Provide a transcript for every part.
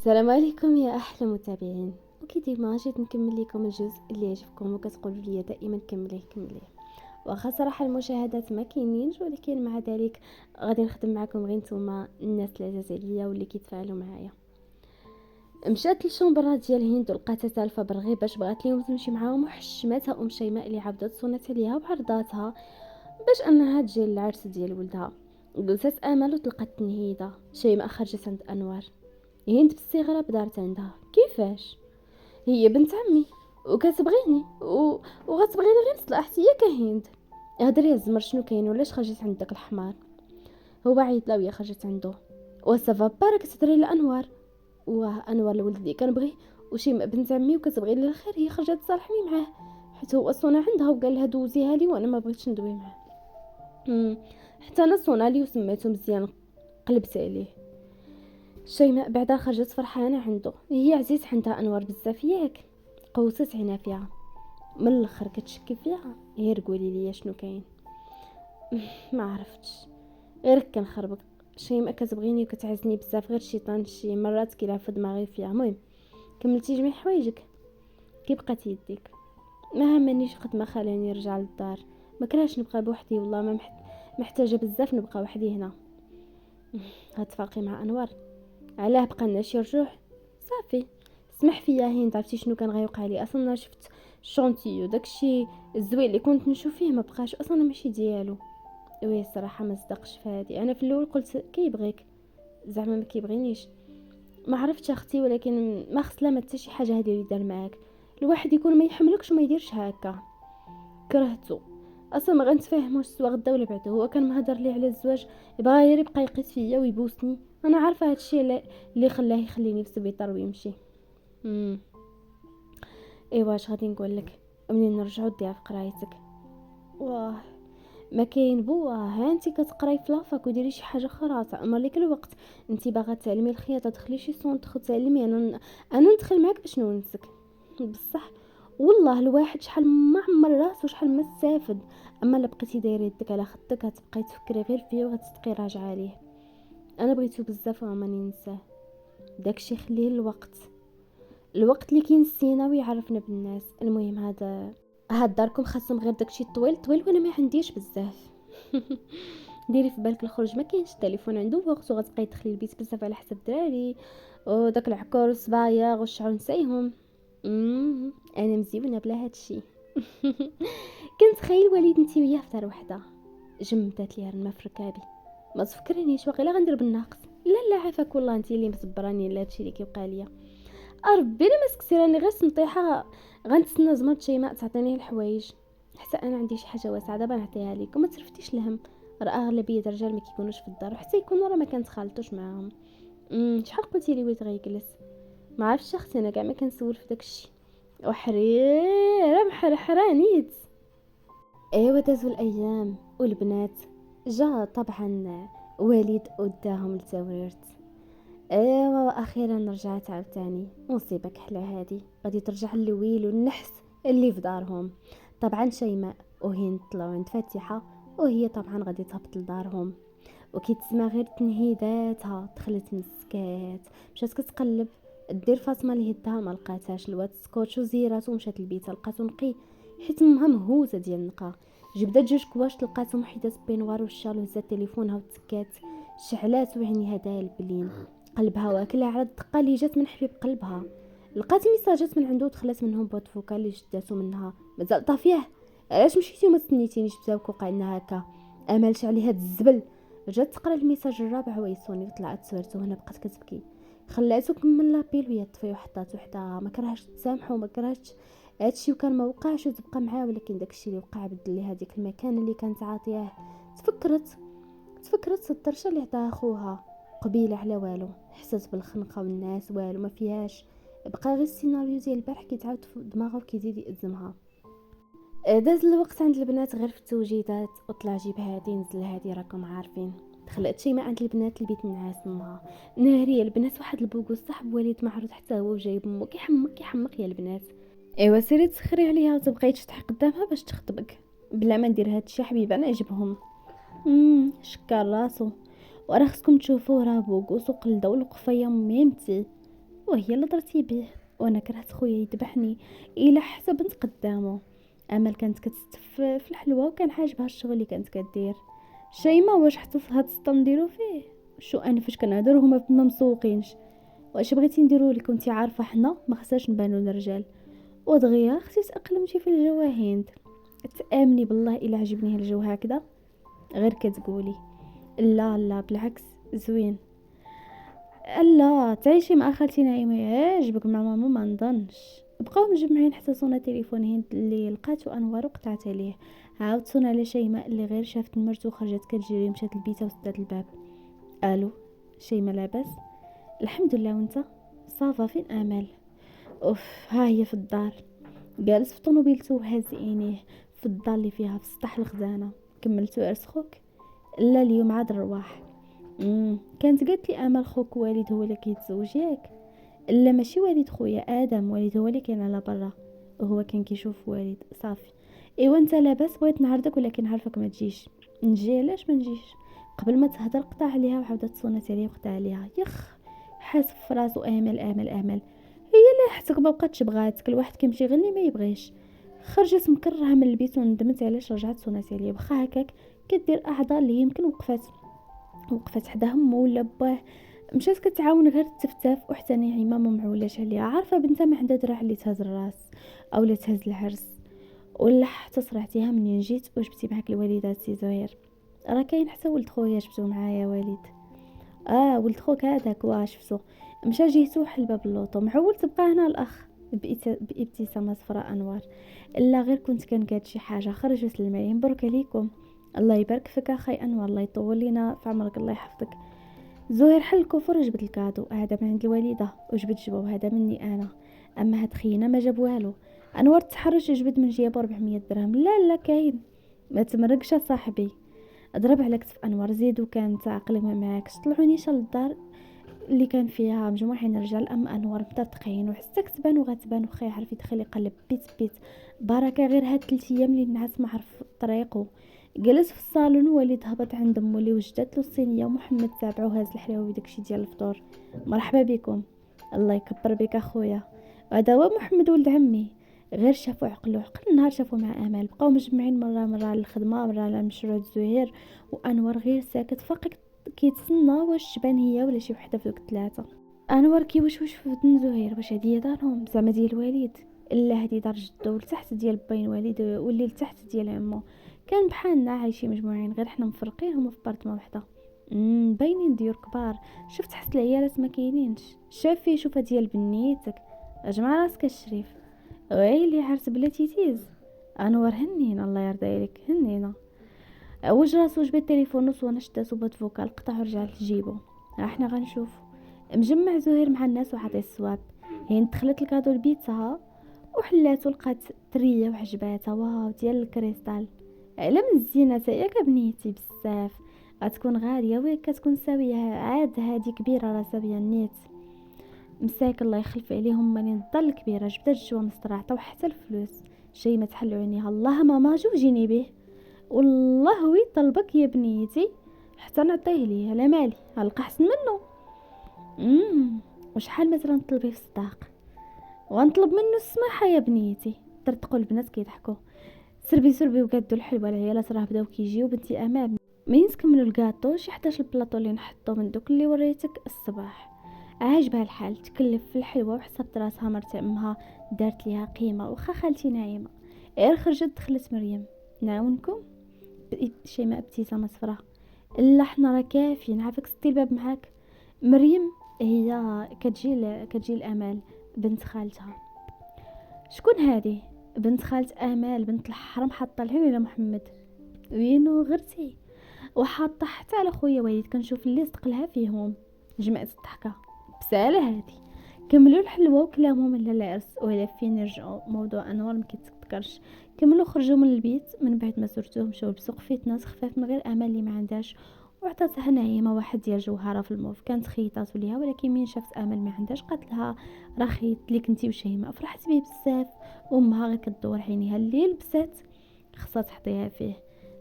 السلام عليكم يا احلى متابعين. وكي ديما جيت نكمل لكم الجزء اللي يعجبكم وكتقولوا لي دائما كمليه كمليه. واخا صراحه المشاهدات ما كاينينش، ولكن مع ذلك غادي نخدم معكم غير نتوما الناس اللي عزاز عليا واللي كيتفاعلوا معايا. مشات للشومبرا ديال هند ولقاتها سالفه بالغي باش بغات ليهم تمشي معاهم، وحشماتها شيماء اللي عبدت صونت عليها وعرضاتها باش انها تجي للعرس ديال ولدها. جلست امل وطلقت تنهيده. شيماء خرجت عند انوار. هند بالصغرى بدارت عندها. كيفاش؟ هي بنت عمي وكتبغيني وغتبغيني غير مصلحتي ياك هند. هضري يا الزمر، شنو كاين؟ ولاش خرجت عند داك الحمار؟ هو عيط لا وهي خرجت عنده. وصافا بارك تهضري لانوار، وانوار الولد اللي كنبغيه وشي بنت عمي وكتبغي لي الخير، هي خرجت تصالحني معاه حيت هو صونا عندها وقال لها دوزيها لي وانا ما بغيتش ندوي معاه. حتى انا صونا لي وسميتو مزيان، قلبت عليه. شيماء بعدا خرجت فرحانه عنده. هي عزيز عندها انوار بزاف ياك؟ قوست عينا فيها من الاخر كتشكي فيها. غير قولي لي شنو كاين. ما عرفتش، غير كنخربق. شيماء كتبغيني وكتعزني بزاف، غير الشيطان شي مرات كيلعب في دماغي فيها. المهم كملتي جميع حوايجك؟ كي بقات يديك؟ ما همنيش قد ما خلاني نرجع للدار. ما كرهش نبقى بوحدي، والله ما محتاجه بزاف نبقى وحدي هنا. غتفرقي مع انوار؟ علاه بقى لنا شي رجوع؟ صافي سمح فيا هند. عرفتي شنو كان غيوقع لي؟ اصلا أنا شفت الشونتي وداكشي الزوين اللي كنت نشوف فيه ما بقاش اصلا ماشي ديالو. وي الصراحه ما صدقش في هذه. انا في الاول قلت كيبغيك، زعما ما كيبغينيش. ما عرفتش اختي، ولكن ما خصلا ما حتى شي حاجه هذه اللي دار معاك. الواحد يكون ما يحملكش وما يديرش هكا. كرهته اصلا، ما غنتفاهموش سوا غدا ولا بعدا. هو كان مهضر لي على الزواج، يبغى غير يبقى يقيس فيا ويبوسني. انا عارفه هادشي اللي خلاه يخليني في السبيطار ويمشي. امم ايوا اش غادي نقول لك؟ منين نرجعوا ديها في قرايتك. واه ما كاين بوا، ها انت كتقراي في لافاك وديري شي حاجه اخرى تعمر لك الوقت. انت باغا تعلمي الخياطه، دخلي شي سونطر تعلمي. انا ندخل معاك باش نونسك بصح. والله الواحد شحال ما عمر راسو شحال ما استافد. اما الا بقيتي دايره يدك على خدك غتبقاي تفكري غير فيه وغتبقي راجعه عليه. انا بغيتو بزاف وماني ننساه. داكشي خليه الوقت اللي كينسينا ويعرفنا بالناس. المهم هاد داركم خاصهم غير داكشي طويل طويل وانا ما عنديش بزاف. ديري في بالك الخروج ما كاينش التليفون عنده وقت، وغتبقاي تدخلي البيت بزاف على حساب الدراري وداك العكور والصبايا والشعر نسايهم. انا مزيونه بلا هادشي. كنتخيل وليد انتي وياه في دار وحده، جمدات ليها الماء في ركابي. ما تفكرينيش واقيلا غندير بالناقص. لا عافاك والله، انتي اللي مصبراني لهادشي اللي كيوقع ليا. ربي لا ما سكتي، راني غير سنطيحه. غنتسنى زمرت شيماء تعطيني الحوايج، حتى انا عندي شي حاجه واسعه دابا نعطيها لك. وما ترفتيش الهم، راه اغلبيه الرجال ما كيكونوش في الدار، وحتى يكونوا راه ما كنتخالطوش معاهم. شحال قلتي لي وليد غيجلس؟ ما عرفتش اختي، انا كاع ما كنسول في داكشي. وحريره محرحرانيت. ايوا دازو الايام والبنات جا طبعا وليد وداهم لتوريرت. ايوا واخيرا رجعت عاوتاني. مصيبه كحله هادي، غادي ترجع للويل والنحس اللي في دارهم. طبعا شيماء وهند طلعوا عند فاتحه، وهي طبعا غادي تهبط لدارهم. وكي تسمع غير تنهيداتها دخلت مسكات، مشات كتقلب دير فاطمه اللي هداها ما لقاتهاش. لوات سكوتش وزيرات ومشات للبيت لقاتو نقي حيت امها مهوزه ديال النقا. جبدات جوج كواش لقاتهم حيدات بينوار والشال، وهزات تليفونها وتسكات. شعلات وعينيها داير البلين، قلبها واكله على الدقه اللي جات من حبيب قلبها. لقات ميساجات من عنده ودخلت منهم بوت فوكال اللي جداتو منها. مازال طافيه؟ علاش مشيتي وما تسنيتينيش بزاف وقع لنا هكا؟ امالش عليها هاد الزبل. جات تقرا الميساج الرابع ويسوني وطلعت سويرته. هنا بقات كتبكي. خلاتو كمل لابيل وهي طفي وحطات وحدها. ما كرهاش تسامحو، ما كرهاش هادشي، وكان ما وقعش وتبقى معاه. ولكن داكشي اللي وقع بدل لي هذيك المكان اللي كانت عاطياه. تفكرت الطرشه اللي عطاها خوها قبيله على والو. حسات بالخنقه والناس والو ما فيهاش. بقى غير السيناريو ديال البارح كيتعاود في دماغها وكيزيد يأزمها. داز الوقت عند البنات غير في التوجيدات، وطلع جيب هادي نزل هادي راكم عارفين. دخلت شيماء عند البنات البيت النعاس امها ناريه. البنات واحد البوكوس صاحب وليد معروض حتى هو وجايب امو كيحمق يا البنات. ايوا سيري تسخري عليها وتبقاي تشطحي قدامها باش تخطبك. بلا ما ندير هادشي حبيبه انا عجبهم. شكر راسو. وراه خصكم تشوفوه راه بوكوس وقلده والقفيه ميمتي. وهي اللي درتي به. وانا كرهت خويا يذبحني الا حتى بنت قدامه. امل كانت كتستف في الحلوى وكان عاجبها الشغل اللي كانت كدير. شيماء واش حتى في هاد السطر نديرو فيه؟ شو انا فاش كنهضر هما ما مسوقينش. واش بغيتي نديرو لك كنتي عارفه حنا ما خصهاش نبانو للرجال. ودغيا اختي تاقلمتي في الجو هند. تامني بالله الا عجبني الجو هكذا غير كتقولي. لا لا بالعكس زوين. لا تعيشي مع خالتي نعيمه يعجبك، مع ماما ما نظنش. بقاو مجمعين حتى صونا تليفون هند اللي لقاتو انوار وقطعت عليه. عاود صونا على شيماء اللي غير شافت المرت وخرجت كتجري مشات للبيت وسدات الباب. الو شيماء لاباس؟ الحمد لله وانت؟ صافا فين امل؟ اوف ها هي في الدار جالس في طوموبيلته وهاز عينيه في الدار اللي فيها في سطح الخزانه. كملتو عرس خوك؟ لا اليوم عاد الرواح. كانت قالت لي امل خوك والد هو اللي كيتزوج ياك؟ لا ماشي والد خويا ادم، والد هو اللي كان على برا وهو كان كيشوف والد صافي. ايوا انت لاباس؟ بغيت نعرضك ولكن عارفك ما تجيش. نجي علاش ما نجيش؟ قبل ما تهضر قطع عليها وعاودت تصونت عليه وقطع عليها. يخ حاسب في راسو امل امل امل. هي اللي حسك ما بقاتش بغاتك، الواحد كيمشي غير اللي ما يبغيش. خرجت مكرهه من البيت وندمت علاش رجعت صونات عليه. واخا هكاك كدير اعضاء اللي يمكن وقفت حدا همه ولا باه. مشات كتعاون غير التفتاف وحتى نعيمه ما معولاش عليها، عارفه بنتها ما عندها دراع اللي تهز الراس او لا تهز العرس. ولا حتى صرعتيها منين جيت وجبتي معاك الوالدات سي زهير. راه كاين حتى ولد خويا جبتو معايا والد. ولد خوك هذاك واش شفتو؟ مشى جيتو حل باب اللوطو معول تبقى هنا الاخ بابتسامه صفراء انوار. الا غير كنت كنقاد شي حاجه خرج وسلم عليهم. برك عليكم. الله يبارك فيك اخي انوار، الله يطول لينا في عمرك، الله يحفظك. زهير حل الكفر وجبد الكادو، هذا من عند الوالده وجبد جبو هذا مني انا. اما هاد خينا ما جاب والو. انوار تحرش جبد من جيبو 400 درهم. لا لا كاين ما تمرقش صاحبي. ضرب على كتف انوار زيدو كان تعقل ما معاكش طلعوني شال الدار اللي كان فيها مجموعين رجال. اما انوار مطرطقين وحسك تبان وغتبان وخا يعرف يدخل يقلب بيت بيت. بركه غير هاد 3 ايام اللي نعس ما عرف طريقه. جلس في الصالون وليد هبط عند امو اللي وجدت له الصينيه ومحمد تابعو هاز الحلاوه وداكشي ديال الفطور. مرحبا بكم. الله يكبر بك اخويا. هذا هو محمد ولد عمي. غير شافوا عقلو عقل نهار شافوا مع امل بقاو مجمعين مره على الخدمه مره على مشروع زهير. وانور غير ساكت فقط كيتسنى واش تبان هي ولا شي وحده في دوك الثلاثه. انور كيوشوش في ودن زهير واش هادي دارهم زعما ديال الوالد؟ لا هادي دار جدو لتحت ديال باين والد واللي لتحت ديال عمو. كان بحالنا عايشين مجموعين غير حنا مفرقين هما في بارتما وحده. باينين ديور كبار. شفت حس العيالات ما كاينينش. شافي شوفها ديال بنيتك. اجمع راسك الشريف. ويلي عرس بلاتي تيز. انور هنينا الله يرضي عليك هنينا. وج راسو جبد التليفون وانا شدا صوبات فوكال قطع ورجع لجيبو. احنا غنشوف. مجمع زهير مع الناس وعطي الصواب. هي دخلت الكادو لبيتها وحلاتو لقات تريه وعجباتها واو ديال الكريستال. على من الزينه ياك بنيتي بزاف. غتكون غاليه وهي كتكون ساويه عاد هادي كبيره راه ساويه نيت. مساك الله يخلف عليهم ماني الدار الكبيره جبدت الجوا مستر عطاو حتى الفلوس. شي ما تحل عينيها الله ماما جوجيني به. والله وي طلبك يا بنيتي حتى نعطيه ليه على مالي هلقى حسن منه. وشحال مثلا طلبي في الصداق؟ وغنطلب منه السماحه يا بنيتي. طرطقوا البنات كيضحكوا. سربي وقادو الحلوه العيالات راه بداو كيجيو بنتي امام. منين تكملوا الكاطو شي 11 البلاطو اللي نحطو من دوك اللي وريتك الصباح. عاجبها الحال تكلف في الحلوه وحسبت راسها مرت امها دارت ليها قيمه. وخا خالتي نايمه غير خرجت دخلت مريم. نعاونكم؟ شيماء ابتسامه صفراء. لا حنا راه كافيين عافاك سدي الباب معاك. مريم هي كتجي الامال بنت خالتها. شكون هذه؟ بنت خالة امال بنت الحرام حاطه العين على محمد. وينو غرتي وحاطه حتى على خويا وليد كنشوف اللي صدقلها فيهم. جمعت الضحكه بساله هادي. كملوا الحلوه وكلامهم على العرس ولا فين يرجعوا موضوع انوار ما كيتذكرش. كملوا خرجوا من البيت من بعد ما زرتوه مشاو لبسوق فيه ناس خفاف من غير امل اللي ما عندهاش. وعطاتها نعيمه واحد ديال جوهره في الموف كانت خيطاتو ليها ولكن من شافت امل ما عندهاش قالت لها راه خيط لي كنتي وشيماء. فرحت بيه بزاف. امها غير كدور عينيها اللي لبسات خصها تحطيها فيه.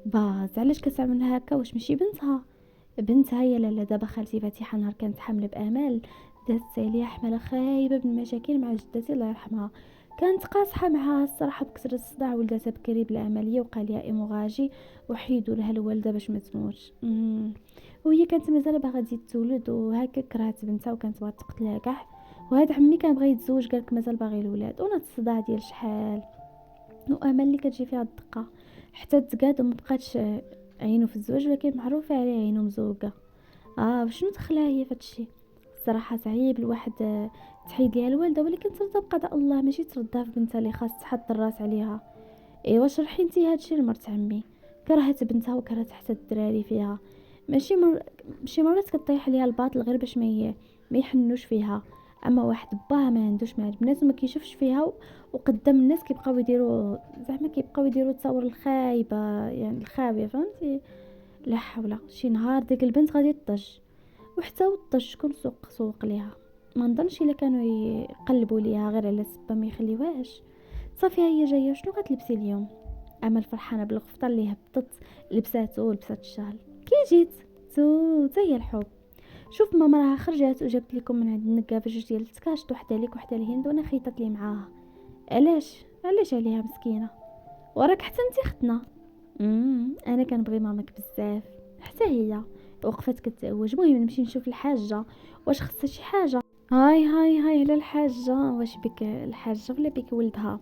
باز علاش كتعمل هكا واش ماشي بنتها؟ بنتها يا لالا دابا خالتي فاتحه نهار كانت حامله بامال دازت عليا حملة خايبة بالمشاكل مع جدتي الله يرحمها. كانت قاصحة معها الصراحة بكثرة الصداع، ولداتها بكري بالعملية وقع ليها ايموغاجي وحيدوا لها الوالدة باش ما تموتش. وهي كانت مازال باغا تزيد تولد، وهكا كرهت بنتها وكانت باغا تقتلها كاع. وهذا عمي كان بغى يتزوج، قالك مازال باغي الولاد، ونات الصداع ديال شحال. وامل اللي كتجي فيها الدقه حتى تقاد وما بقاتش عينو في الزواج، ولكن معروفه عليه عينو مزوقه. شنو دخلها هي فهادشي؟ الصراحه صعيب الواحد تحيد ليها الوالده، ولكن ترضى بقضاء الله، ماشي ترضى في بنتها اللي خاص تحط الراس عليها. ايوا شرحي انتي هادشي لمرت عمي. كرهت بنتها وكرهت حتى الدراري فيها. ماشي مرات كطيح عليها الباطل غير باش ما يحنوش فيها. اما واحد باها ما عندوش مع البنات وما كيشوفش فيها وقدام الناس كيبقاو يديروا زعما تصور الخايبه، يعني الخاويه، فهمتي؟ لا حول. شي نهار ديك البنت غادي تطج، وحتى وطج شكون سوق ليها؟ ما نظنش الا كانوا يقلبوا ليها غير على سبه ما يخليوهاش. صافي هي جايه، شنو غتلبسي اليوم؟ امل فرحانه بالغفطه اللي هبطت، لبساتو ولبسات الشال. كي جيت تا هي الحب. شوف ماما راها خرجت وجبت لكم من عند النقابه جوج ديال التكاشط، وحده ليك وحده لهند، وانا خيطت لي معاها. علاش عليها مسكينه؟ وراك حتى انت ختنا. انا كنبغي ماماك بزاف، حتى هي وقفت كتزوج. المهم نمشي نشوف الحاجه واش خصها شي حاجه. هاي على الحاجه، واش بك الحاجه ولا بك ولدها؟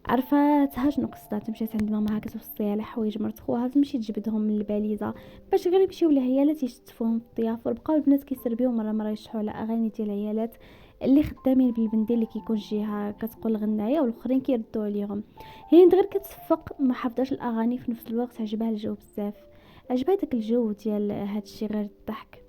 عرفاتها شنو قصدها، مشات عند ماماها كتوصيها على حوايج مرت خوها، تمشي تجبدهم من الباليزه باش غير يمشيو للعيالات يشتفوهم في الضيافه. بقاو البنات كيسربيو مره يشحوا على اغاني ديال العيالات اللي خدامين بالبنديل، اللي كيكون جهه كتقول غنايه والاخرين كيردوا عليهم. هند غير كتصفق ما حافظاش الاغاني، في نفس الوقت عجبها الجو بزاف، عجبها داك الجو ديال هادشي غير الضحك.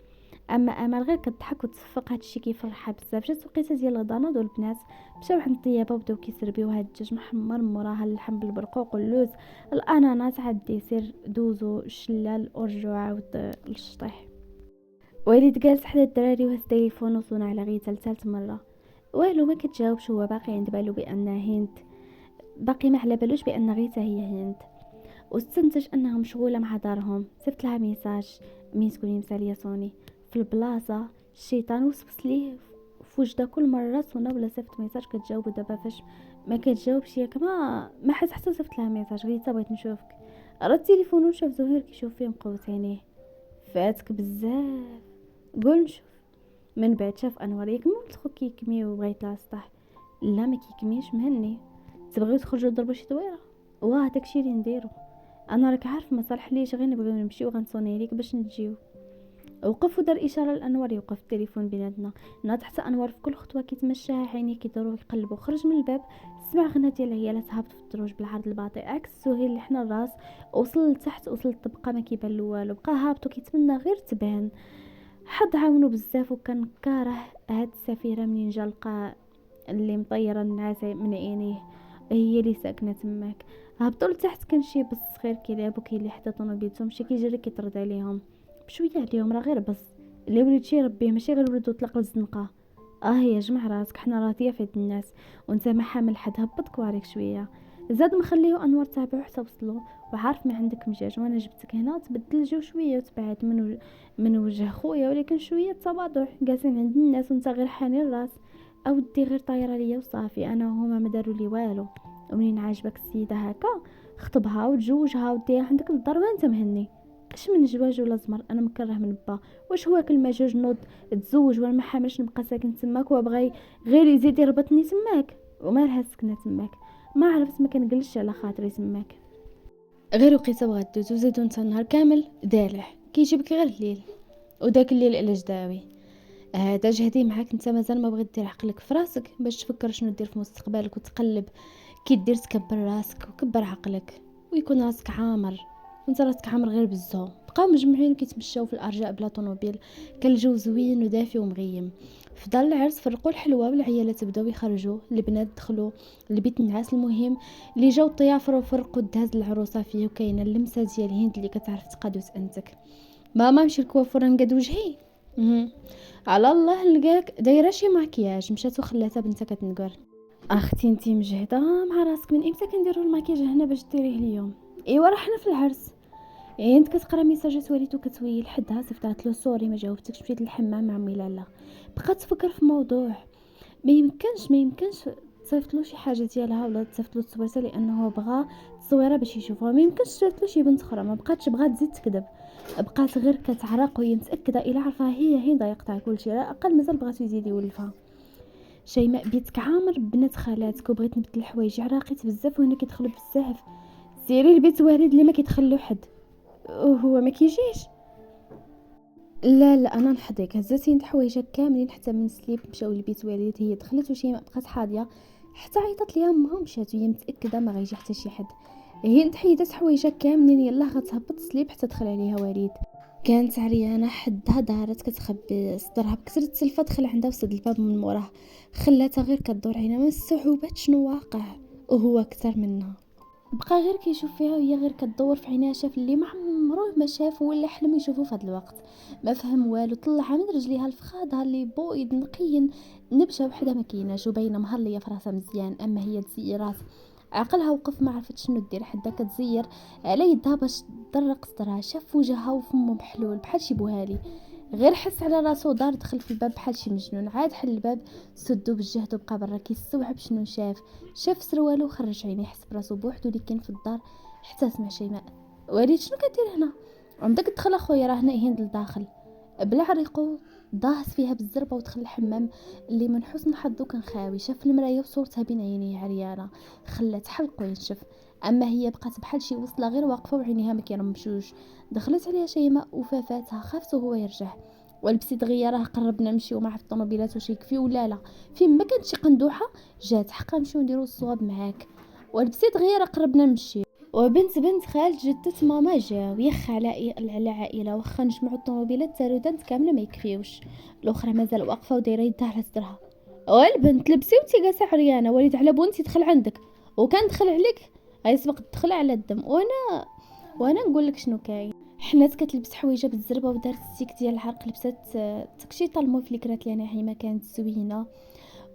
اما امل غير كتضحك وتصفق، هادشي كيفرحها بزاف. جات وقيته ديال الغدا، نوضوا البنات مشاو عند الطيابه وبداو كيسربيو هاد الدجاج محمر، موراها اللحم بالبرقوق واللوز، الاناناس، عاد الديسير دوزو الشلال ورجعوا عاود للشطيح. وليد جالس حدا الدراري وهز تليفون وصونا على غيتا لثالث مره. والو ما كتجاوبش، هو باقي عند بالو بان هند، باقي ما على بالوش بان غيتا هي هند، واستنتج انها مشغوله مع دارهم. صيفط لها ميساج، مين تقولي مساليه صوني في البلاصه. الشيطان وسوس ليه في وجده كل مره صونا ولا صيفط ميساج كتجاوب، ودابا فاش ما كتجاوبش ياك ما حس حتى صيفط لها ميساج غير بغيت نشوفك. راه التليفون وشاف زهير كيشوف فيه مقوت عينيه. فاتك بزاف، قول نشوف. من بعد شاف انوار ياك مولت خو كيكمي وبغيت لها سطح. لا ما كيكميش مهني، تبغيو تخرجوا تضربوا شي دويره؟ واه داكشي اللي نديرو. انا راك عارف ما صالحليش، غير نبغيو نمشيو غنصوني ليك باش نجيو. وقف ودار اشاره لانوار يوقف التليفون بيناتنا. ناض حتى انوار في كل خطوه كيتمشاها عينيه كيدورو ويقلبوا. خرج من الباب سمع غنى ديال العيالات هابط في الدروج بالعرض الباطئ، عكس سهيل اللي حنا الراس وصل لتحت، وصل للطبقه ما كيبان له والو، بقى هابط وكيتمنى غير تبان. حد عاونو بزاف وكان كاره هاد السفيره منين جا لقى اللي مطيره الناس من عينيه هي اللي ساكنه تماك. هبطوا لتحت، كان شي بس صغير كيلعبوا كاين اللي حدا طوموبيلتهم، مشى كيجري كيطرد عليهم بشويه عليهم، راه غير بس اللي ولد شي ربيه ماشي غير ولد وطلق الزنقه. يا جمع راسك، حنا راضيه في هاد الناس وانت ما حامل حد، هبط كواريك شويه. زاد مخليه انوار تابعو حتى وصلوا، وعارف ما عندك مجاج وانا جبتك هنا تبدل الجو شويه وتبعد من وجه خويا، ولكن شويه تواضع. جالسين عند الناس وانت غير حاني الراس. اودي غير طايره ليا وصافي، انا وهما ما داروا لي والو. ومنين عاجبك السيده هكا خطبها وتزوجها وديها عندك للدار وانت مهني. اش من جواج ولا زمر، انا مكره من با. واش هو كل ما جوج نوض تزوج وانا ما حاملش نبقى ساكن تماك، وبغى غير يزيد يربطني تماك ومالها سكنه تماك. ما عرفت ما كنقلش على خاطري تماك، غير وقيته بغا دوز وزيدو نتا النهار كامل دالح كيجيبك غير الليل، وداك الليل على جداوي. هذا جهدي معاك انت، مازال ما بغيت دير عقلك في راسك باش تفكر شنو دير في مستقبلك وتقلب كي دير، تكبر راسك وكبر عقلك ويكون راسك عامر. وانت راسك عامر غير بالزو. بقاو مجموعين كيتمشاو في الارجاء بلا طوموبيل، كان الجو زوين ودافي ومغيم. في دار العرس فرقوا الحلوى والعيالات بداو يخرجوا، البنات دخلوا لبيت النعاس. المهم اللي جاو الضيافر وفرقوا دهز العروسه فيه، وكاينه اللمسه ديال هند اللي كتعرف تقاد وتانتك. ماما مشي الكوافور نقاد وجهي. على الله لقاك دايره شي ماكياج، مشات وخلاتها بنتها كتنقر. اختي انتي مجهده مع راسك، من امتى كنديروا الماكياج هنا باش ديريه اليوم؟ ايوا راه حنا في العرس. يعني انت كتقرا ميساجات وليد وكتويل حدها صيفطات له سوري ما جاوبتكش مشيت للحمام مع مي لالا. بقات تفكر في موضوع ما يمكنش تصيفط له شي حاجه ديالها ولا تصيفط له تصويره لانه بغى التصويره باش يشوفها. ما يمكنش تصيفط له شي بنت اخرى، ما بقاتش بغات تزيد تكذب، بقات غير كتعرق وهي متاكده الا عرفها هي ضايقتها كلشي، على الاقل مازال بغات يزيد يولفها. شيماء بيتك عامر بنات خالاتك وبغيت نبدل الحوايج، عراقيت بزاف وهنا كيدخلوا بزاف. سيري لبيت والد اللي ما كيدخلو حد وهو ما كيجيش. لا لا انا نحضيك، هزاتي حوايجك كاملين حتى من سليب مشاو لبيت والد. هي دخلت وشيماء بقات حاضيه حتى عيطت ليها امها ومشات وهي متاكده ما غيجي حتى شي حد. هي حيدات حوايجك كاملين يلاه غتهبط سليب حتى دخل عليها وليد. كانت عريانه حدها دارت كتخبي صدرها بكسر التلفه، دخل عندها وسد الباب من موراه، خلاتها غير كدور عينها ما استوعبت شنو واقع وهو اكثر منها. بقى غير كيشوف فيها وهي غير كدور في عينيها، شاف اللي ما عمروه ما شاف ولا حلم يشوفه في هذا الوقت. ما فهم والو، طلعها من رجليها الفخاضها اللي بويض نقي، نبشه وحده ما كايناش وباينه مهليه في راسها مزيان. اما هي تزيرات عقلها وقف ما عرفت شنو دير، حدا كتزير على يدها باش تدرق صدرها. شاف وجهها وفمه محلول بحال شي بوهالي، غير حس على راسو دار دخل في الباب بحال شي مجنون. عاد حل الباب سدو بالجهد وبقى برا كيستوعب شنو شاف سروالو وخرج عينيه، حس براسو بوحدو اللي كان في الدار. حتى سمع شيماء: وليد شنو كدير هنا؟ عندك تدخل اخويا راه هنا هند لداخل. بلا عريقو ضاهس فيها بالزربه ودخل الحمام اللي من حسن حظه كان خاوي. شاف المرايه وصورتها بين عينيه عريانه خلات حلقو ينشف. اما هي بقات بحال شي وصله غير واقفه وعينيها ما كيرمشوش. دخلت عليها شيماء وفافاتها، خافت وهو يرجع. ولبسي دغيا راه قربنا نمشيو مع في الطوموبيلات واش يكفي ولا لا؟ فين ما كانت شي قندوحه جات حقا نمشيو نديرو الصواب معاك. ولبسي دغيا راه قربنا نمشي. وبنت خالت جدة ماما جاو يخ على العائله، واخا نجمعوا الطوموبيلات تارودانت كامله ما يكفيوش. الاخرى مازال واقفه ودايره يدها على صدرها. والبنت لبسي وانتي جالسه عريانه، وليد على بونتي دخل عندك وكان دخل عليك غيسبق الدخل على الدم. وانا نقول لك شنو كاين. حنات كتلبس حويجه بالزربه ودارت السيك ديال العرق، لبست تكشيطه المفلكرات اللي ناعمه كانت زوينه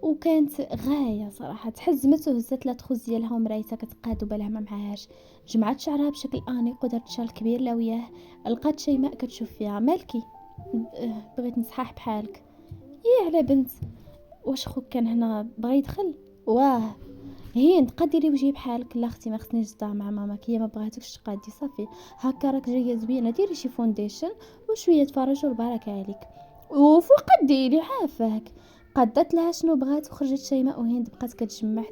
وكانت غايه صراحه. تحزمت وهزت لا تخوز ديالها ومرايتها كتقاد وبالها ما معاهاش. جمعت شعرها بشكل انيق ودارت شال كبير لا وياه. لقات شيماء كتشوف فيها: مالكي؟ بغيت نصحاح بحالك. ايه على بنت، واش خوك كان هنا بغا يدخل؟ واه هي ديري وجهي بحالك. لا اختي ما خصنيش نصدع مع ماماك، هي ما بغاتكش تقادي صافي. هكا راك جايه زوينه، ديري شي فونديشن وشويه فرج والبركه عليك. وفوق ديري عافاك. قدت لها شنو بغات وخرجت شيماء وهند بقات كتجمع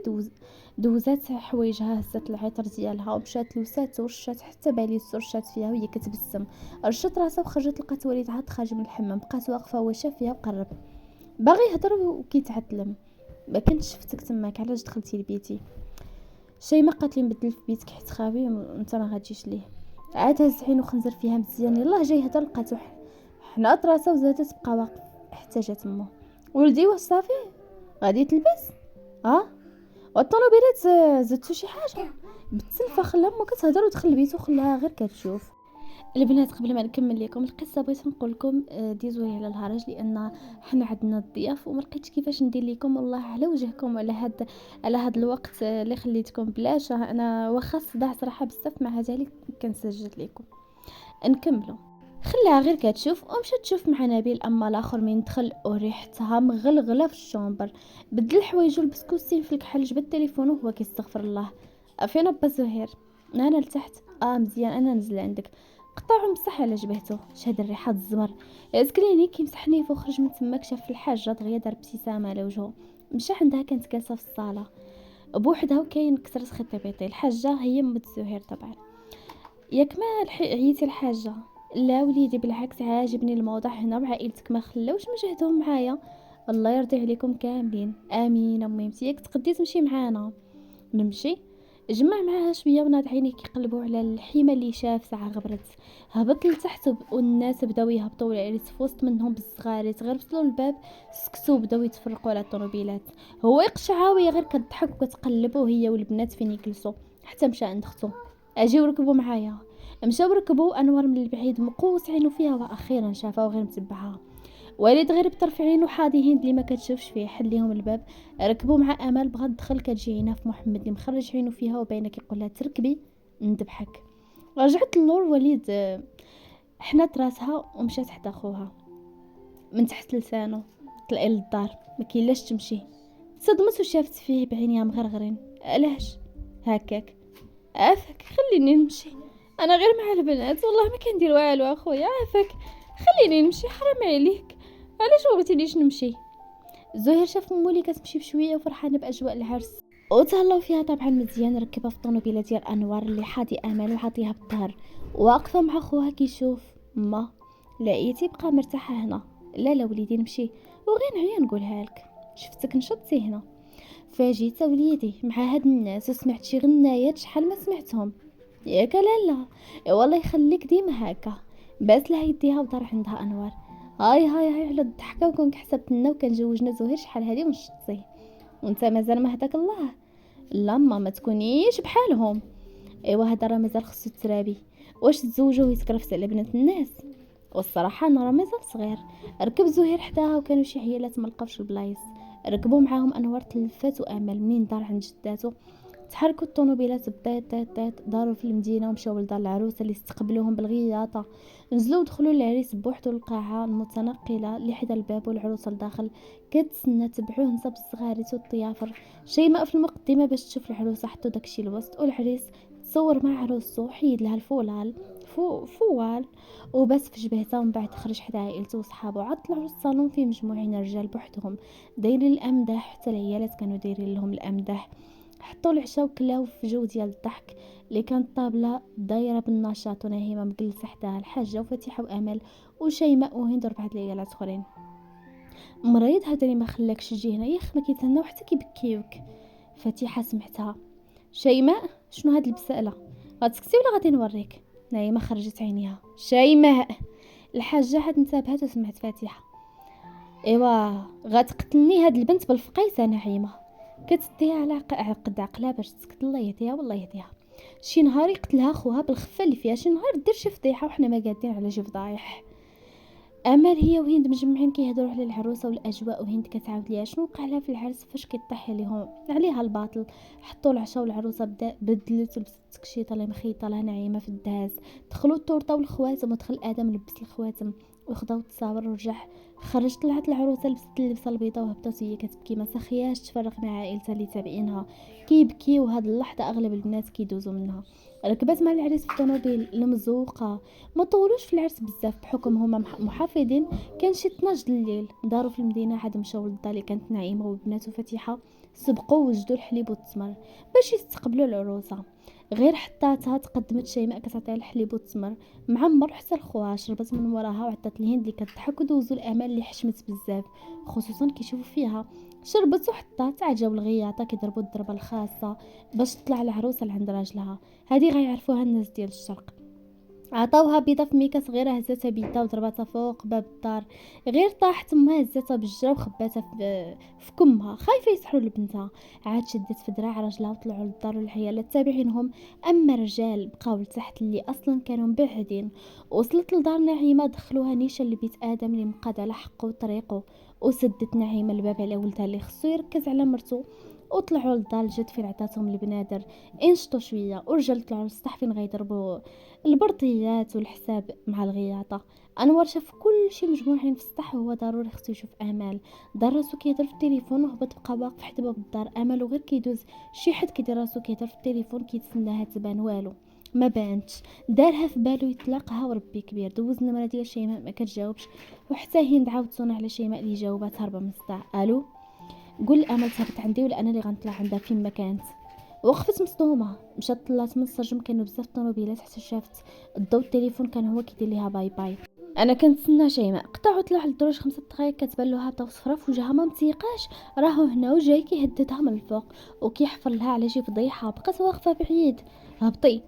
دوزات حوايجها، هزت العطر ديالها ومشات لوسات ورشات حتى باليس ورشات فيها وهي كتبسم. رشت راسها وخرجت لقات وليد عاد خارج من الحمام. بقات واقفه هو شاف فيها وقرب باغي يهضر وكيتعتلم: ما كنتش شفتك تماك، علاش دخلتي لبيتي؟ شيماء قالت لي نبدل في بيتك حيت خاوي وانت ما غاديش ليه. عاد هز عينو خنزر فيها مزيان، يلاه جاي يهضر لقاتو حنات راسها وزادت تبقى واقف حتى جات امه: ولدي واش صافي غادي تلبس؟ والطوموبيلات زدتو شي حاجه؟ بالتلفه خلى امه كتهضر ودخل لبيتو خلاها غير كتشوف. البنات قبل ما نكمل لكم القصه بغيت نقول لكم ديزولي على الهرج لان حنا عندنا الضياف وما لقيتش كيفاش ندير لكم والله على وجهكم على هاد الوقت اللي خليتكم بلاش. انا واخا الصداع صراحه بزاف مع هذا كنسجل لكم. نكملوا. خلاها غير كتشوف ومشات تشوف مع نبيل. اما الاخر من دخل وريحتها مغلغله في الشومبر، بدل حوايجو لبس كوستيم في الكحل، جبد التليفون وهو كيستغفر الله: فين با زهير؟ انا لتحت. مزيان انا نزل عندك. قطعو مسح على جبهته، شهد الريحه الزمر. زكليني كيمسحني وخرج من تماك. شاف الحاجه دغيا دار ابتسامه على وجهه. مشى عندها، كانت جالسه في الصاله بوحدها وكاين كسرت خطيبيطي. الحاجه هي ام زهير طبعا. ياك ما عييتي الحاجه؟ لا وليدي بالعكس عاجبني الموضوع هنا وعائلتك ما خلاوش مجهدهم معايا. الله يرضي عليكم كاملين. امين. اميمتي ياك تقدي تمشي معانا؟ نمشي؟ جمع معاها شويه وناض عينيه كيقلبوا على الحيمه اللي شاف. ساعه غبرت هبط لتحت والناس بداو يهبطوا العريس في وسط منهم بالصغاريت. غير وصلوا الباب سكتوا بداو يتفرقوا على الطوموبيلات. هو يقشعها وهي غير كتضحك وكتقلب وهي والبنات فين يجلسوا. حتى مشى عند اختو: اجيو ركبوا معايا. مشاو ركبوا. انور من البعيد مقوس عينو فيها واخيرا شافها وغير متبعها. وليد غير بطرف عينو حاضي هند اللي ما كتشوفش فيه. حل ليهم الباب ركبوا مع امل. بغات تدخل كتجي عينها في محمد اللي مخرج عينو فيها وباينه كيقول لها تركبي ندبحك. رجعت اللور وليد حنات راسها ومشات حتى خوها من تحت لسانه. طلعي للدار ما كاينلاش تمشي. صدمت وشافت فيه بعينيها مغرغرين. علاش هكاك؟ عافاك خليني نمشي، انا غير مع البنات والله ما كندير والو اخويا، عافاك خليني نمشي حرام عليك، علاش ما بغيتينيش نمشي؟ زهير شاف مولي كتمشي بشويه وفرحانه باجواء العرس وتهلاو فيها طبعا مزيان. ركبها في الطوموبيله ديال انوار اللي حاضي امل وعاطيها بالظهر، واقفه مع خوها كيشوف. ما لقيتي بقى مرتاحه هنا؟ لا لا وليدي نمشي وغير نعيا نقولها لك، شفتك نشطتي هنا فاجيت وليدي مع هاد الناس وسمعت شي غنايات شحال ما سمعتهم. ياك لالا والله يخليك ديما هكا. بس لها يديها ودار عندها انوار. هاي على الضحكه وكون حسبت لنا وكان جوجنا زهير شحال هادي ونشطي وانت مازال ما هداك الله. لما ما تكونيش بحالهم. ايوا هذا راه مازال خصو ترابي، واش تزوجوا ويتكرفس على بنات الناس؟ والصراحه انا راه مازال صغير. ركب زهير حداها وكانوا شي عيالات ما لقاوش البلايص. ركبوا معاهم انوار تلفات وامل. منين دار عند جداتو تحركوا الطوموبيلات بطيط داروا في المدينه ومشاو لدار العروسه اللي استقبلوهم بالغياطه. نزلوا ودخلوا العريس بوحدو القاعه المتنقله اللي حدا الباب والعروسه لداخل كتسنى. تبعوه نصب الصغاريت والطيافر. شيماء في المقدمه باش تشوف العروسه حطوا داكشي الوسط، والعريس تصور مع عروسته حيد لها الفولال فوال وبس في جبهتها. ومن بعد خرج حدا عائلته وصحابه عاد طلعوا للصالون فيه مجموعين رجال بوحدهم دايرين الامدح، حتى العيالات كانوا دايرين لهم الامدح. حطوا العشاء وكلاو في جو ديال الضحك اللي كانت طابله دايره بالنشاط. ونهيمه مجلسه حداها الحاجه وفتيحه وامل وشيماء وهند وربعه العيالات اخرين. مريض هذا اللي ما خلاكش تجي هنا ياخ، ما كيتهناو حتى كيبكيوك. فتيحه سمعتها. شيماء شنو هاد البساله؟ غتسكتي ولا غادي نوريك؟ نايمه خرجت عينيها. شيماء الحاجه حد انتبهت وسمعت فاتحه. ايوا غتقتلني هاد البنت بالفقيس انا عيمه. كتديها على قد عقلها باش تسكت. الله يهديها والله يهديها. شي نهار يقتلها خوها بالخفه اللي فيها، شي نهار دير شي فضيحه وحنا ما قادين على شي فضايح. امل هي وهند مجمعين كيهضروا على العروسه والاجواء، وهند كتعاود ليها شنو وقع لها في العرس فاش كيطيح عليها الباطل. حطوا العشاء والعروسه بدلت ولبست التكشيطه اللي مخيطه لها نعيمه في الدهاز. دخلوا التورته والخواتم ودخل ادم لبس الخواتم وخداو التصاور ورجع. خرج طلعت العروسه لبست اللبسه البيضاء وهبطت وهي كتبكي ما سخياش تفرق مع عائلتها اللي تابعينها كيبكي. وهاد اللحظه اغلب البنات كيدوزوا منها. ركبت مع العريس في الطوموبيل المزوقه. ما طولوش في العرس بزاف بحكم هما محافظين. كان شي 12 الليل داروا في المدينه عاد مشاو للدار اللي كانت نعيمه وبنات فتيحه. سبقوا وجدوا الحليب والتمر باش يستقبلوا العروسه. غير حطاتها تقدمت شيماء كتعطيها الحليب والتمر معمر حتى لخوها. شربت من وراها وعطات الهند اللي كتضحك ودوزوا الامال اللي حشمت بزاف خصوصا كيشوفوا فيها. شربت وحطات عاد جاو الغياطه كيضربوا الضربه الخاصه باش تطلع العروسه لعند راجلها. هذه غيعرفوها الناس ديال الشرق. عطاوها بيضه في ميكه صغيره هزتها بيدها وضربتها فوق باب الدار. غير طاحت امها هزتها بالجرة وخباتها في كمها خايفه يسحروا لبنتها. عاد شدت في دراع راجلها وطلعوا للدار والعيالات تابعينهم. اما الرجال بقاو لتحت اللي اصلا كانوا مبعدين. وصلت لدار نعيمه دخلوها نيشان لبيت ادم اللي مقاد على حقه وطريقه. وسدت نعيمه الباب على ولدها اللي خصو يركز على مرته. وطلعوا للدار الجد فين عطاتهم البنادر انشطوا شويه. ورجال طلعوا للسطح فين غيضربوا البرطيات والحساب مع الغياطه. انور شاف كل شي مجموعين في السطح وهو ضروري خصو يشوف امال. دار راسو كيهضر في التليفون وهبط بقى واقف حدا باب الدار. امل وغير كيدوز شي حد كيدير راسو كيهضر في التليفون كيتسناها تبان والو ما بانتش. دارها في بالو يطلقها وربي كبير. دوز النمره ديال شيماء ما كتجاوبش وحتى هند عاود تصون على شيماء اللي جاوبات هربه من الصداع. الو قول امل تهبط عندي ولا انا اللي غنطلع عندها فين ما كانت. وقفت مصدومه مشات طلات من السجم. كانوا بزاف الطوموبيلات حتى شافت الضوء التليفون كان هو كيدير ليها باي باي. انا كنتسنى شيماء قطعوا طلع للدروج 5 دقائق كتبان له هابطه وصفرا في وجهها ما متيقاش. راهو هنا وجاي كيهددها من الفوق وكيحفر لها على شي فضيحه. بقات واقفه بعيد. هبطي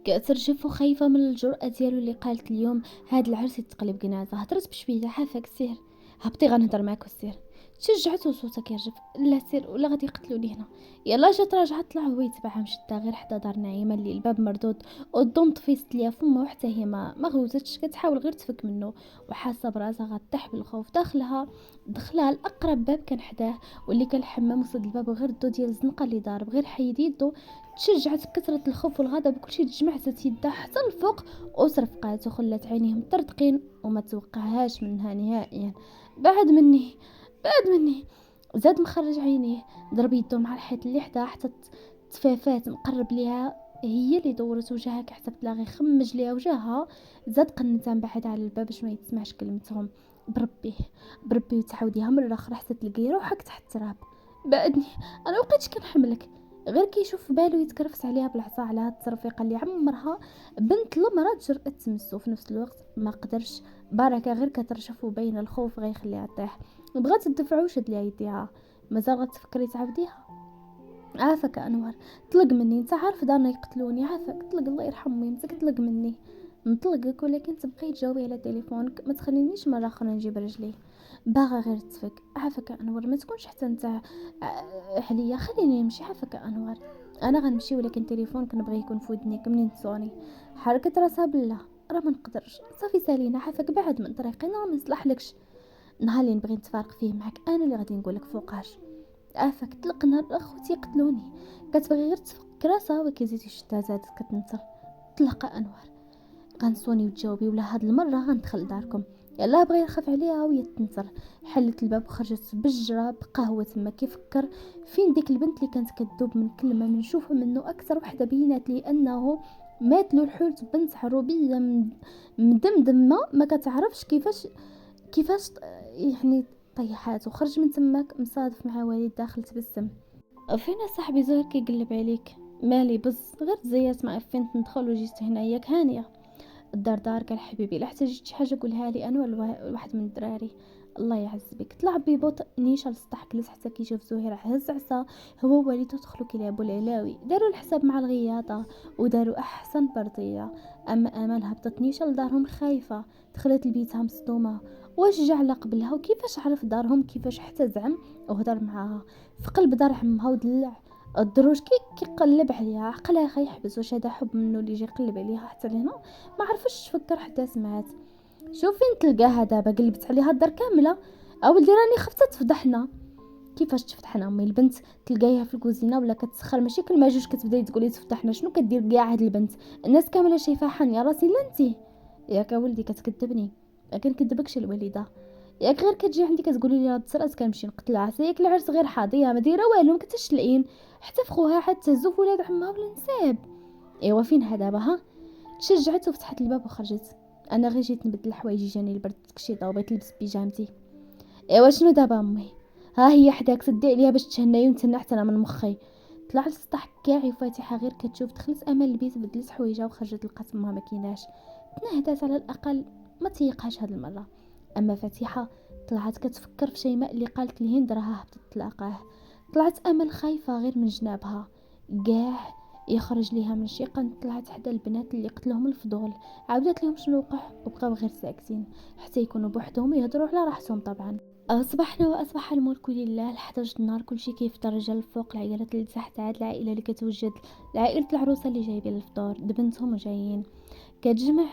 كترجف وخايفه من الجرأة ديالو اللي قالت اليوم هاد العرس يتقلب جنازه. هضرت بشويه عافاك سير. هبطي غنهضر معاك وسير. تشجعته صوتك يرجف، لا سير ولا غادي يقتلوني هنا. يلا جات راجعه، طلع هو يتبعها، مشدها غير حدا دار نعيمه اللي الباب مردود، والضم طفيست ليها فمها وحتى هي ما غوتتش، كتحاول غير تفك منه، وحاسه براسها غطيح بالخوف. دخلها لاقرب باب كان حداه، واللي كان الحمام وسد الباب غير الضو ديال الزنقه اللي ضارب، غير حيد يدو. تشجعت بكثرة الخوف والغضب كلشي تجمع، زات يدها حتى الفوق وصرفقات، وخلات عينيهم طرطقين وما توقعهاش منها نهائيا. بعد مني، بعد مني. زاد مخرج عينيه، ضرب يدو مع الحيط اللي حداه حتى تفافات مقرب ليها، هي اللي دورت وجهها كحسبت لاغي خمج ليها وجهها. زاد قنتها من بعيد على الباب باش ما يتسمعش كلمتهم. بربي، بربي وتعاوديها مرة اخرى حتى تلقي روحك تحت التراب. بعدني، انا وقيتش كنحملك. غير كيشوف في بالو يتكرفس عليها بالعصا على هاد التصرفيقه اللي عمرها بنت المرا تجرأت تمسو. في نفس الوقت ما قدرش، بركه غير كترشف وبين الخوف غيخليها طيح. بغات تدفع وشد ليها يديها، مازال غتفكري تعاوديها؟ عافاك انور، طلق مني، انت عارف دارنا يقتلوني، عافاك طلق، الله يرحم ميمتك، طلق مني. نطلقك ولكن تبقاي تجاوبي على تليفونك، ما تخلينيش مره اخرى نجيب رجلي. باغا غير تفك، عافاك انور، ما تكونش حتى انت عليا، خليني نمشي، عافاك انور. انا غنمشي ولكن تليفونك نبغي يكون في ودنيك منين تصوني. حركت راسها بالله، راه ما نقدرش، صافي سالينا، عافاك بعد من طريقي، انا ما نصلحلكش. نهار اللي نبغي نتفارق فيه معك انا اللي غادي نقولك فوقاش. عافاك طلق، نهار اخوتي يقتلوني. كتبغي غير تفك راسها وكيزيد يشدها، زادت كتنصر. طلق انور، غنصوني وتجاوبي ولا هاد المره غندخل داركم. يلا بغى يخاف عليها وهي تنصر. حلت الباب وخرجت بجرة بقى هو تما كيفكر فين ديك البنت اللي كانت كتذوب من كلمه من نشوفها منه. اكثر وحده بينات لي انه مات له الحوت، بنت حروبيه مدمدمه ما كتعرفش كيفاش يعني طيحات، وخرج من تماك مصادف مع والد داخل تبسم. فين صاحبي زهر كيقلب عليك؟ مالي بز، غير تزيات مع فين ندخل وجيت هنا، ياك هانيه؟ الدار دارك الحبيبي، لا احتاجت شي حاجه قولها لي انا ولا واحد من الدراري. الله يعز بك. طلع بيبوط نيشان للسطح جلس حتى كيشوف زهير هز عصا هو ووالدته دخلوا كيلعبوا العلاوي، داروا الحساب مع الغياطه وداروا احسن برديه. اما امل هبطت نيشان لدارهم خايفه، دخلت لبيتها مصدومه. واش جا على قبلها وكيفاش عرف دارهم، كيفاش حتى زعم وهضر معاها في قلب دار عمها ودلع الدروج كيقلب عليها، عقلها خيحبس. واش هذا حب منه اللي يجي يقلب عليها حتى لهنا؟ ما عرفش تفكر حتى سمعت. شوف فين تلقاها دابا، قلبت عليها الدار كامله. اولدي راني خفت تفضحنا. كيفاش تفضحنا امي؟ البنت تلقايها في الكوزينه ولا كتسخر، ماشي كلمه جوج كتبداي تقولي تفضحنا. شنو كدير كاع هاد البنت؟ الناس كامله شايفاها حانيه راسي لا انتي. ياك ولدي كتكذبني؟ ما كنكذبكش الوالده. ياك غير كتجي عندي كتقولي لي راه تصرات كنمشي نقتلها، ياك العرس غير حاضيه ما دايره والو، ما كتشلقين حتى في خوها حتى زوف ولاد عمها ولا نساب. ايوا فينها دابا ها؟ تشجعت وفتحت الباب وخرجت. انا غير جيت نبدل حوايجي، جاني البرد كشيطه وبغيت نلبس بيجامتي. ايوا شنو دابا امي؟ ها هي حداك سدي عليها باش تهناي ونتهنى حتى انا من مخي. طلع للسطح كاعي وفاتحه غير كتشوف. دخلت امل البيت بدلت حوايجها وخرجت لقات امها ما كيناش. تنهدات على الاقل ما تيقهاش هاد المره. اما فاتحه طلعت كتفكر في شيماء اللي قالت لهند راها هبطت تلاقاه. طلعت امل خايفه غير من جنابها كاع يخرج ليها من شي قن. طلعت حدا البنات اللي قتلهم الفضول، عاودت لهم شنو وقع وبقاو غير ساكتين حتى يكونوا بوحدهم يهضروا على راحتهم طبعا. أصبحنا وأصبح الملك لله. ل11 النهار كلشي كيفطر، الرجال الفوق، العائلات اللي تحت، عاد العائلة اللي كتوجد، العائلة العروسة اللي جايبين الفطور دبنتهم وجايين كتجمع.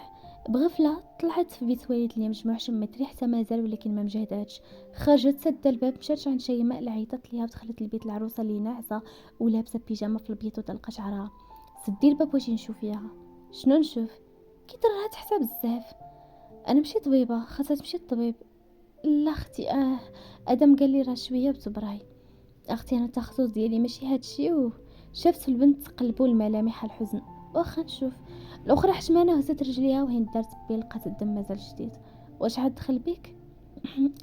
بغفلة طلعت في بيت والد اللي مجموع شمت ريحته مازال ولكن ما مجهداتش. خرجت سد الباب مشات عند شيماء اللي عيطت ليها ودخلت لبيت العروسة اللي ناعسة ولابسة بيجامة في البيت وطلقة شعرها. سدي الباب واش نشوف فيها؟ شنو نشوف؟ كيدرها تحت بزاف. انا مشيت طبيبه، خاصها تمشي الطبيب. لا اختي ادم قال لي راه شويه بتبراي. اختي انا التخصص ديالي ماشي هادشي. شافت البنت قلبوا الملامح الحزن. واخا نشوف. الاخرى حشمانه هزت رجليها وهي دارت بي لقات الدم مازال جديد. واش عاد دخل بيك؟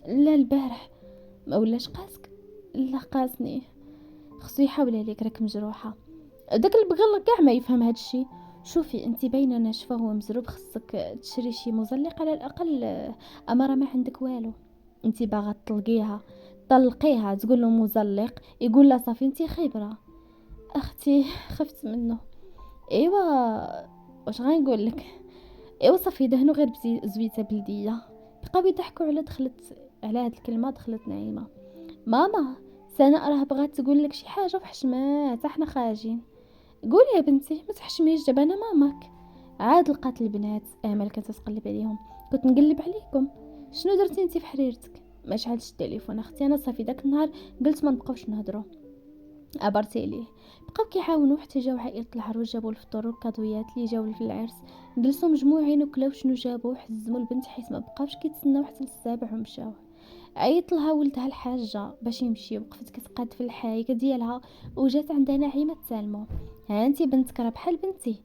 لا البارح. ما ولاش قاسك؟ لا قاسني. خصو يحاول عليك راك مجروحه. داك البغل كاع ما يفهم هادشي. شوفي انت باينه ناشفه ومزروب، خصك تشري شي مزلق على الاقل. اما راه ما عندك والو. انت باغا تطلقيها، طلقيها تقول له مزلق يقول لا صافي انت خبره. اختي خفت منه. ايوا واش غنقول لك؟ ايوا صافي دهنو غير بزويته بلديه. بقاو يضحكوا على دخلت على هاد الكلمه. دخلت نعيمه ماما، سناء راه بغات تقول لك شي حاجه وحشمات، احنا خارجين. قولي يا بنتي، ما تحشميش، دابا انا ماماك. عاد لقات البنات امل كانت تقلب عليهم. كنت نقلب عليكم. شنو درتي انت في حريرتك؟ ما شعلتش التليفون اختي، انا صافي داك النهار قلت ما نبقاوش نهضروا. عبرتي ليه؟ بقاو كيعاونوا حتى جاو عائله العروس، جابوا الفطور والكادويات اللي جاو في العرس. جلسوا مجموعين وكلاو شنو جابوا وحزموا البنت حيت ما بقاوش كيتسناو حتى للسابع ومشاو. عيط لها ولدها الحاجه باش يمشي، وقفت كتقاد في الحايكه ديالها وجات عندها نعيمه تسالمو. ها انت بنتك راه بحال بنتي،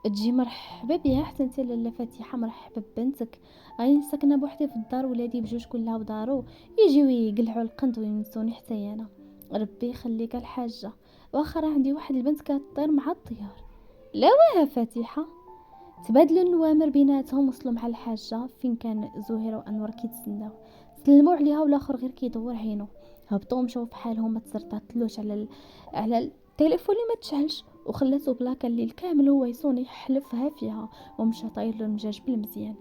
تجي مرحبا بها. حتى انت لاله فاتحه مرحبا ببنتك. راني ساكنه بوحدي في الدار، ولادي بجوج كلها بدارو، يجيو يقلعوا القند وينسوني حتى انا. ربي يخليك الحاجه، واخا راه عندي واحد البنت كطير مع الطيار. لا واه فاتحه. تبادلوا النوامر بيناتهم، وصلوا مع الحاجه فين كان زهير وانور كيتسناو. سلموا عليها والاخر غير كيدور عينو. هبطوا مشاو بحالهم، ما تسرطاتلوش على التليفون اللي ما تشعلش، وخلاتو بلاكا الليل كامل هو يصوني يحلفها فيها، ومشى طاير له المجاج بالمزيان.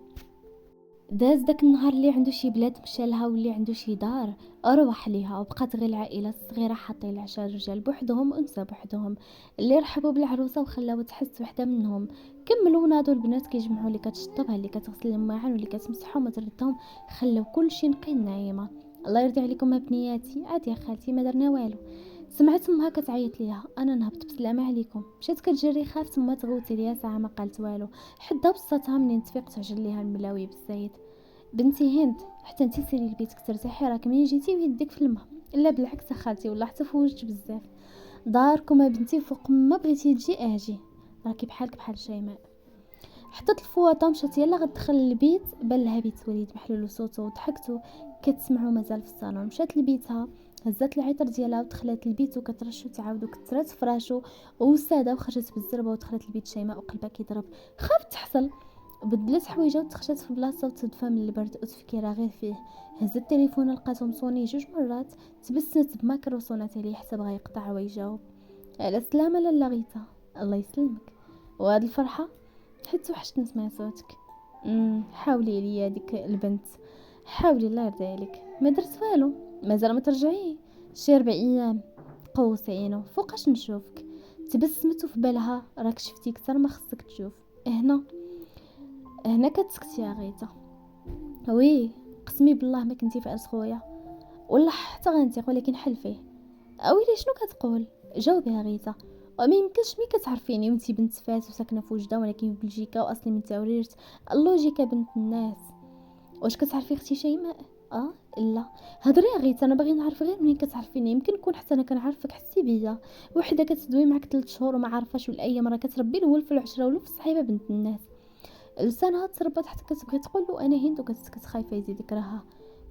داز داك النهار اللي عنده شي بلاد مشى لها، واللي عنده شي دار اروح ليها، وبقات غير العائله الصغيره حاطين العشاء، الرجال بوحدهم ونسا بوحدهم. اللي رحبوا بالعروسه وخلاو تحس وحده منهم. كملوا ناضوا البنات كيجمعوا اللي كتشطبها، اللي كتغسل الماعن، واللي كتمسحهم وتردهم. خلاو كلشي نقي نايمه. الله يرضي عليكم بنياتي، عاد يا خالتي ما درنا والو. سمعت امها كتعيط ليها، انا نهبط بسلامه عليكم. مشات كتجري، خافت امها تغوتي ليها ساعه ما قالت والو. حدا بسطها منين تفيق تعجن ليها الملاوي بالزايد. بنتي هند، حتى انتي سيري لبيتك ترتاحي، راك منين جيتي ويدك في الماء. لا بالعكس خالتي، والله حتى فوجت بزاف. داركم بنتي، فوق ما بغيتي تجي اجي، راكي بحالك بحال شيماء. حطت الفواطه مشات يلا غتدخل البيت، بان لها بيت وليد محلول وصوتو، وضحكتو كتسمعو مازال في الصالون. مشات لبيتها، هزات العطر ديالها ودخلت البيت، وكترشو تعاود وكترات فراشو وساده، وخرجت بالزربه ودخلت البيت شيماء وقلبها كيضرب. خافت تحصل، بدلت حويجه وتخشات في بلاصه وتدفى من البرد وتفكيرها غير فيه. هزت التليفون لقاتو مصوني 2 مرات، تبسمت بماكر وصونات عليه حتى بغا يقطع ويجاوب. على السلامه لاله غيتا. الله يسلمك. وهاد الفرحه حيت توحشت نسمع صوتك. حاولي ليا ديك البنت، حاولي الله يرضي عليك. ما درت والو، مازال ما ترجعي. شي 4 ايام قوسينو فوقاش نشوفك. تبسمت وفي بالها راك شفتي كتر ما خصك تشوف. هنا كتسكتي يا غيتا. وي، قسمي بالله ما كنتي فارس خويا، والله حتى غنتيق، ولكن حلفيه. اويلي شنو كتقول؟ جاوبي يا غيتا. وما يمكنش ملي كتعرفيني وانتي بنت فاس وساكنه في وجده، ولكن في بلجيكا واصلي من تاوريرت. اللوجيكا بنت الناس. واش كتعرفي اختي شيماء؟ لا. هضري يا غيتا، انا باغي نعرف غير منين كتعرفيني، يمكن نكون حتى انا كنعرفك. حسي بيا، وحده كتدوي معك 3 شهور وما عارفاش، ولا اي مره كتربي الولف في العشره ولف الصحيبه بنت الناس. لسانها تربط حتى كتبغي تقول له انا هند، وكتسكت خايفه يزيد يكرهها.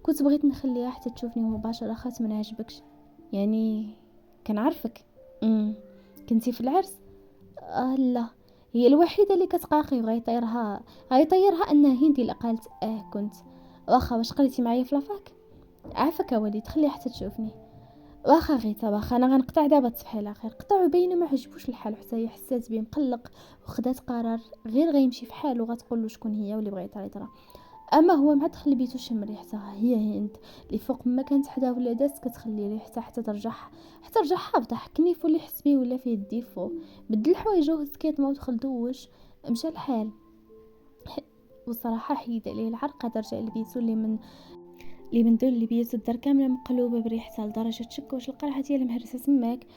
كنت بغيت نخليها حتى تشوفني مباشره، خاص ما نعجبكش يعني. كنعرفك. كنتي في العرس؟ لا. هي الوحيده اللي كتقاقي غيطيرها ان هندي اللي قالت كنت. واخا واش قريتي معايا في لافاك؟ عافاك وليد، خليها حتى تشوفني. واخا غيتا، واخا انا غنقطع دابا تصبحي على خير. قطع وباينه ما عجبوش الحال، حتى هي حسات بيه مقلق، وخدات قرار غير غيمشي في حاله، غتقول له شكون هي واللي بغيت ترى. اما هو مع دخل لبيتو شم ريحتها، هي هند اللي فوق ما كانت حدا ولا داز كتخلي ريحتها حتى رجع حافظه. حكنيفو اللي حس بيه ولا فيه الديفو. بدل حوايجو هز كيط ما ودخل دوش، مشى الحال. وصراحه حيد عليه العرق، رجع لبيتو اللي من دول لبيتو الدار كامله مقلوبه بريحتها، لدرجه شك واش القرعه ديال مهرسه تماك.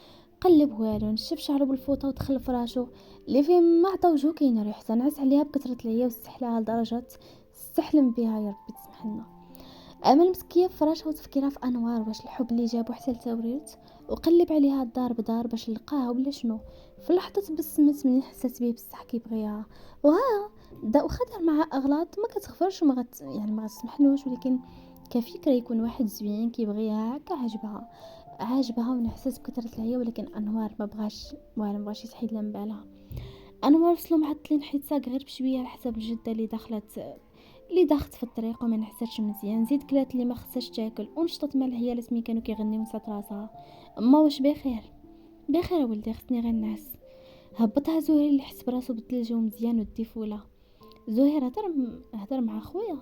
قلب والو، نشف شعرو بالفوطه ودخل فراشو اللي فيه ما عطا وجهو كاينه ريحتها. نعس عليها بكثره العيا واستحلاها لدرجه استحلم بها، يا ربي تسمح لنا. امل مسكيه في فراشها وتفكيرها في انوار، واش الحب اللي جابو حتى لتوريت، وقلب عليها الدار بدار باش لقاها ولا شنو. في لحظه تبسمت من حسات بيه بصح كيبغيها. وها دا واخا دار معها اغلاط ما كتغفرش وما يعني ما غتسمحلوش، ولكن كفكره يكون واحد زوين كيبغيها هكا عاجبها ونحسس بكثره العيا. ولكن انوار ما بغاش يتحيد لها من بالها. انوار وصلوا معطلين حيت ساق غير بشويه على حساب الجده اللي داخت في الطريق وما نحساتش مزيان. زيد كلات اللي ما خصهاش تاكل، ونشطت مع العيالات ملي كانوا كيغنيو ونسات راسها. اما واش بخير؟ بخير ولدي، خصني غير نعس. هبطها زهير اللي حس براسو بدل الجو مزيان والديفوله. زهير هضر مع خويا.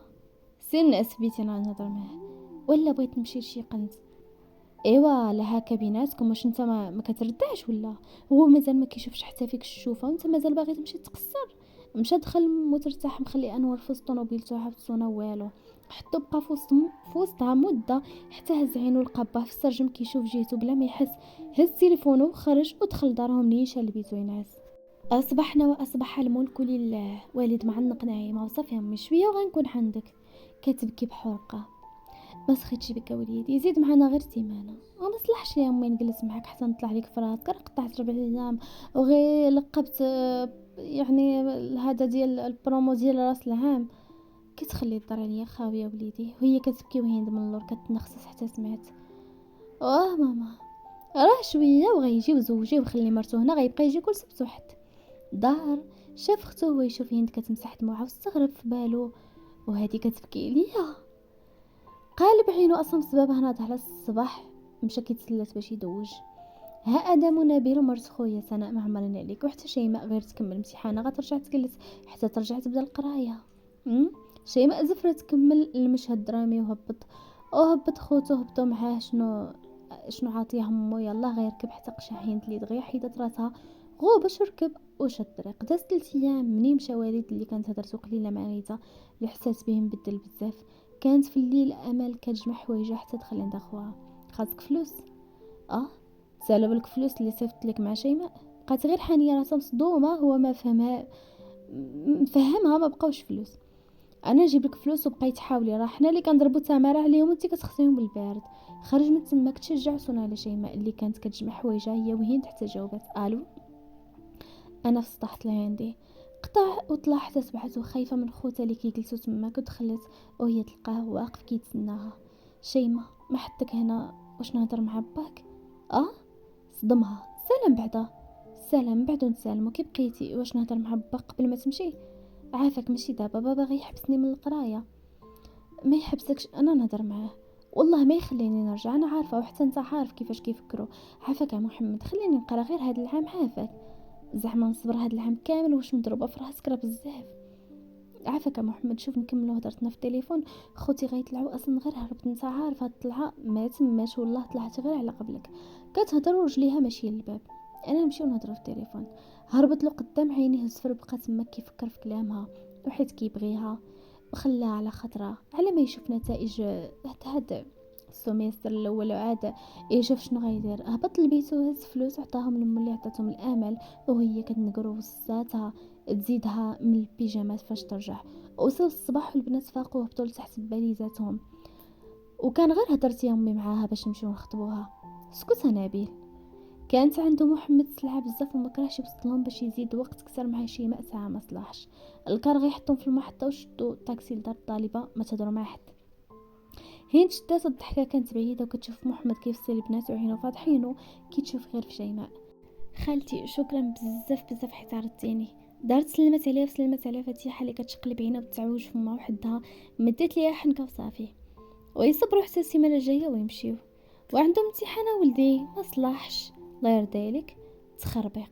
سير نعس في بيتي انا نهضر معاه، ولا بغيت نمشي لشي قنت. ايوا لا هكا بيناتكم، واش انت ما كتردعش ولا هو مازال ما كيشوفش حتى فيك الشوفه وانت مازال باغي تمشي تقصر؟ مشى دخل مترتاح مخلي انور في وسط طوموبيلته حبسونا والو، حتى بقى في وسطها مده حتى هز عينو لقى باه في السرجم كيشوف جهته بلا ما يحس، هز تليفونه وخرج ودخل دارهم نيشان لبيتو ينعس. اصبحنا واصبح الملك لله. والد معنق نايمه وصافي امي شويه وغنكون عندك. كتبكي بحرقه. ما سخيتش بك وليدي، زيد معنا غير سيمانه وما صلحش يا امي نجلس معاك حتى نطلع لك في راسك، راه قطعت 4 ايام وغير لقبت يعني هذا ديال البرومو ديال راس العام. كتخلي الدار عليا خاويه وليدي، وهي كتبكي وهند من اللور كتنخسس حتى سمعت. واه ماما راه شويه وغيجيو زوجي وخلي مرتو هنا، غيبقى يجي كل سبت وحد دار. شاف اختو هو يشوف هند كتمسح دموعها واستغرب في بالو وهادي كتبكي ليا. قالب عينو اصلا بسببها ناض على الصباح مشى كيتسلات باش يدوج. ها ادم نبيل ومرت خويا سناء ما عمرنا عليك، وحتى شيماء غير تكمل امتحانها غترجع تجلس حتى ترجع تبدا القرايه. شيماء زفرت تكمل المشهد الدرامي وهبط خوتو هبطوا معاه. شنو عاطيهم مو يلا غير ركب حتى قشع هند اللي دغيا حيدت راسها غو باش ركب وشد الطريق. داز 3 ايام منين مشى والد اللي كانت هضرتو قليله مع ريتا اللي حسات بهم بدل بزاف. كانت في الليل امل كتجمع حوايجها حتى دخل عند اخوها. خاصك فلوس؟ اه سالب لك فلوس اللي صيفط لك مع شيماء. بقات غير حانيه راسها مصدومه، هو ما فهمها ما بقاوش فلوس. انا نجيب لك فلوس وبقيت حاولي، راه حنا اللي كنضربوا تماره عليهم وانت كتخصيهم بالبارد. خرج من تما كتشجع وصونا على شيماء اللي كانت كتجمع حوايجها هي وهند حتى جاوبات الو. انا في السطح طلع عندي قطع وطلع حتى تبعته خايفه من خوتها اللي كيجلسوا تماك ودخلت وهي تلقاه واقف كيتسناها. شيماء ما حدك هنا واش نهضر مع باك؟ اه صدمها. سلام بعدا. سلام بعدو نسالمو كي بقيتي واش نهضر مع باك قبل ما تمشي؟ عافاك ماشي دابا بابا غي يحبسني من القرايه. ما يحبسكش انا نهضر معاه والله ما يخليني نرجع، انا عارفه وحتى انت عارف كيفاش كيفكروا. عافاك يا محمد خليني نقرا غير هذا العام عافاك. زعما نصبر هذا العام كامل واش مضروبه في راسك راه بزاف. عافاك يا محمد شوف نكملوا هضرتنا في التليفون. خوتي غيطلعوا اصلا غير هربت انت عارف هاد الطلعه ما تماش والله طلعت غير على قبلك. كتهضر ورجليها ماشيه للباب. انا نمشيو نهضروا في التليفون. هربت له قدام عينيه الزفر بقى تما كيفكر في كلامها وحيت كيبغيها وخلاها على خطره على ما يشوف نتائج هاد السمستر الاول وعاد يشوف شنو غيدير. هبط لبيتو هز فلوس وعطاهم لمو اللي عطاتهم الامل وهي كتنقرو وساتها تزيدها من البيجامات فاش ترجع. وصل الصباح والبنات فاقوا وهبطوا لتحت بباليزاتهم وكان غير هدرت يا امي معاها باش نمشيو نخطبوها. سكت نبيل. كانت عنده محمد سلعة بزاف وما كرهش يوصلهم باش يزيد وقت كثر مع شيماء ساعه ما صلاحش. الكار غيحطهم في المحطه وشدوا طاكسي لدار الطالبه ما تهضروا مع حد. هند شدات الضحكه كانت بعيده وكتشوف محمد كيفصل البنات وعينو فاضحينو كيتشوف غير في شيماء. خالتي شكرا بزاف حيت عرضتيني. دارت سلمت عليها وسلمت على فتيحه اللي كتشقلب عينها وتعوج فما وحدها. مديت ليها حنكه وصافي ويصبروا حتى السيمانه الجايه ويمشيو. وعندهم امتحان ولدي ما صلاحش الله يرضي عليك. تخربيق.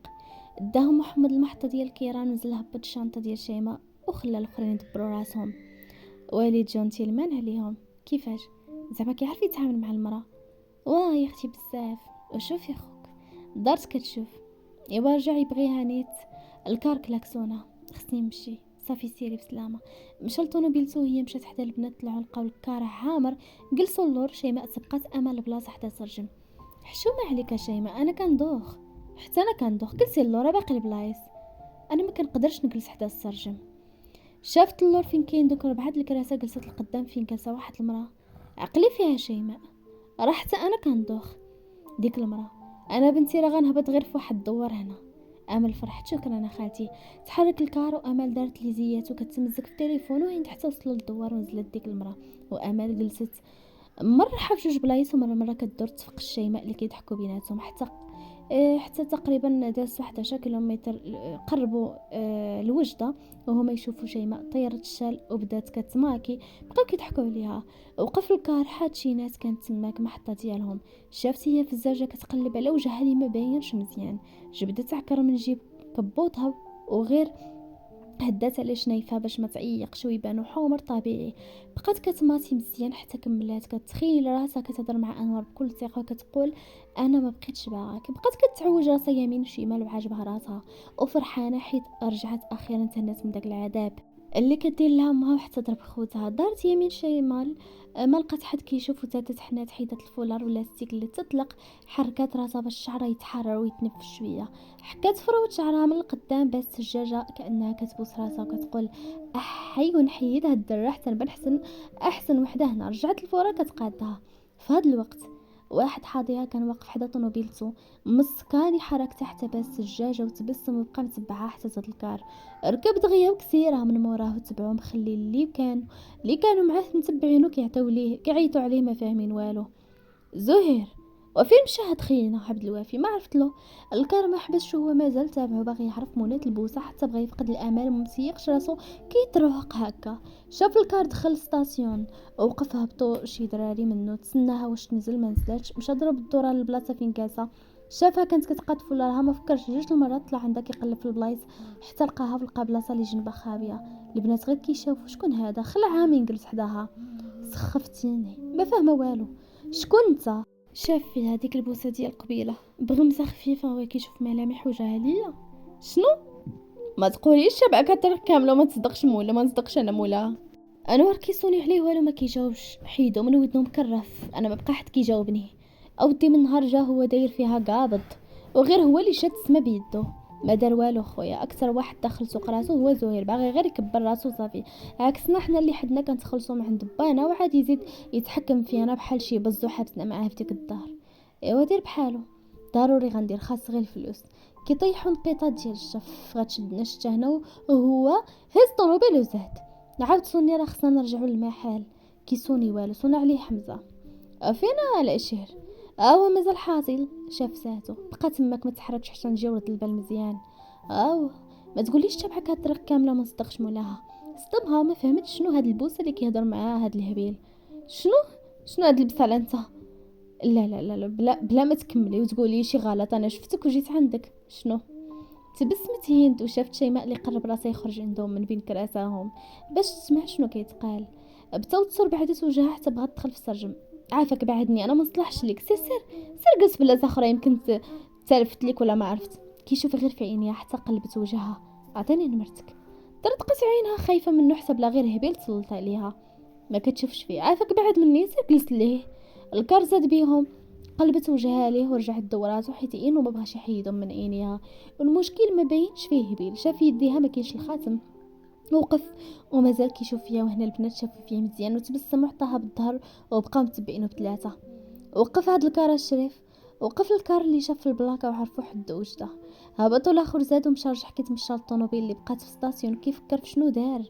داهم محمد المحطه ديال الكيران نزل هبط الشنطه ديال شيماء وخلى الاخرين يدبروا راسهم. والد جونتيلمان عليهم. كيفاش زعما كيعرف يتعامل مع المراه؟ واه يا اختي بزاف. وشوف يا خوك دارت كتشوف. ايوا رجع يبغيها نيت. الكار كلاكسونا. خصني نمشي صافي سيري بسلامه. مشى لطونوبيلتو وهي مشات حدا البنات طلعوا لقاو الكار عامر. جلسوا اللور. شيماء تبقات امل بلاصه حدا سرجم. حشومه عليك يا شيماء انا كندوخ. حتى انا كندوخ. جلسي اللور باقي البلايص. انا ما كنقدرش نجلس حدا السرجم. شافت اللور فين كاين دوك 4 الكراسه جلست القدام فين كاسه واحد المراه. عقلي فيها شيماء راه حتى انا كندوخ. ديك المراه انا بنتي راه غنهبط غير في واحد الدوار هنا. امل فرحت شكرا انا خالتي. تحرك الكار وامل دارت لي زيات وكتمزك في التليفون وين حتى وصلوا للدوار ونزلت ديك المراه. وامل جلست مره في 2 بلايص ومره كدور تفق الشيماء اللي كيضحكوا بيناتهم حتى تقريبا داز 11 كيلومتر. قربوا الوجده وهما يشوفوا شيماء طيرت الشال وبدات كتماكي. بقاو كيضحكوا عليها. وقف الكار حاد شي ناس كانت تماك محطه ديالهم. شافت هي في الزاجه كتقلب على وجهها اللي ما باينش مزيان. جبدت عكر من جيب كبوطها وغير هدات على شنايفها باش ما تعيقش ويبانو حمر طبيعي. بقات كتماتي مزيان حتى كملات، كتخيل راسها كتهضر مع انور بكل ثقه وكتقول انا ما بقيتش باغاك. بقات كتعوج راسها يمين وشمال وعاجبها راسها وفرحانه حيت رجعت اخيرا تهنات من داك العذاب اللي كدير لها امها وحتى ضرب خوتها. دارت يمين شمال، ما لقات حد كيشوف وزادت حنات، حيدت الفولار ولا ستيك اللي تطلق، حركات راسها باش شعرها يتحرر ويتنفس شويه، حكات فروت شعرها من القدام باش السجاجه كانها كتبوس راسها وكتقول احي ونحيد هاد الدره حتى نبان احسن وحده هنا. رجعت الفوره كتقادها. في هاد الوقت واحد حاضيها كان واقف حدا طوموبيلتو مسكاني حركته حتى باس السجاجه وتبسم وبقى متبعها حتى زاد الكار. ركب دغيا وكسيرها من موراه وتبعو مخلي اللي كانوا معاه متبعينو كيعطيو ليه كيعيطوا عليه ما فاهمين والو. زهير وفين مشى هاد خينا عبد الوافي؟ ما عرفت له. الكار ما حبسش، هو مازال تابعو باغي يعرف منات البوسه حتى بغى يفقد الامال ومسيقش راسو كيتروق هكا. شاف الكار دخل الستاسيون، وقف هبطو شي دراري منو، تسناها واش تنزل ما نزلاتش، مشى ضرب الدوره للبلاصه فين كاسه، شافها كانت كتقاد فولارها ما فكرش جوج المرات، طلع عندها كيقلب في البلايص حتى لقاها ولقى بلاصه اللي جنبها خابيه. البنات غير كيشافوا شكون هذا، خلعها من جلس حداها. سخفتيني ما فاهمه والو، شكون انت؟ شاف فيها ديك البوسه ديال قبيله بغمزه خفيفه وهو كيشوف ملامح وجهها ليا. شنو؟ ما تقوليش شبعك كترك كامله وما تصدقش مولا، ما نصدقش انا مولا. انور كيصوني عليه والو ما كيجاوبش، حيدو من ودنو مكرف. انا ما بقى حد كيجاوبني. اودي من نهار جا هو داير فيها قابض، وغير هو اللي شاد السما بيدو. ما دار والو خويا، اكثر واحد دخل سوق راسو هو زهير، باغي غير يكبر راسو صافي، عكسنا حنا اللي حدنا كنتخلصوا من عند بانا وعاد يزيد يتحكم فينا بحال شي بزو حبسنا معاه في ديك الدار. ايوا دير بحالو، ضروري غندير، خاص غير الفلوس. كيطيحوا نقيطات ديال الشف غتشدنا شتا هنا وهو هز طوموبيل وزاد. عاود صوني راه خصنا نرجعوا للمحل. كيصوني والو، صونا عليه حمزه. فينا الاشير؟ مازال حاصل. شاف ساعته بقى تماك ما تحركش حتى نجي ورد البال مزيان. ما تقوليش تبعك هاد الطريق كامله ما صدقش مولاها. صدمها ما فهمتش شنو هاد البوسه اللي كيهضر معاها هاد الهبيل. شنو هاد البصاله انت؟ لا بلا ما تكملي وتقولي شي غلط، انا شفتك وجيت عندك. شنو؟ تبسمت هند وشافت شيماء اللي قرب راسه يخرج عندهم من بين كراساهم باش تسمع شنو كيتقال. بتاو تصور بعدت وجهها حتى بغات تدخل في السرجم. عافاك بعدني انا ما نصلحش ليك، سير قلت بلاصه اخرى يمكن تلفت ليك ولا ما عرفت. كيشوف غير في عينيها حتى قلبت وجهها. عطيني نمرتك. طرطقت عينها خايفه منه، حسب لا غير هبيل تسلط عليها ما كتشوفش فيه. عافاك بعد مني، سير جلس ليه. الكار زاد بيهم، قلبت وجهها ليه ورجعت دوراتو حيت انه ما بغاش يحيدهم من عينيها. والمشكل ما باينش فيه هبيل، شاف يديها ما كاينش الخاتم. وقف ومازال كيشوف فيها، وهنا البنات شافوا فيه مزيان وتبسم وعطاها بالظهر وبقاو متبعينه بثلاثه. وقف هاد الكار الشريف، وقف الكار اللي شاف في البلاكه وعرفوا حد وجده. هبطوا الاخر زاد ومشى رجع كيتمشى للطوموبيل اللي بقات في ستاسيون كيفكر في شنو دار.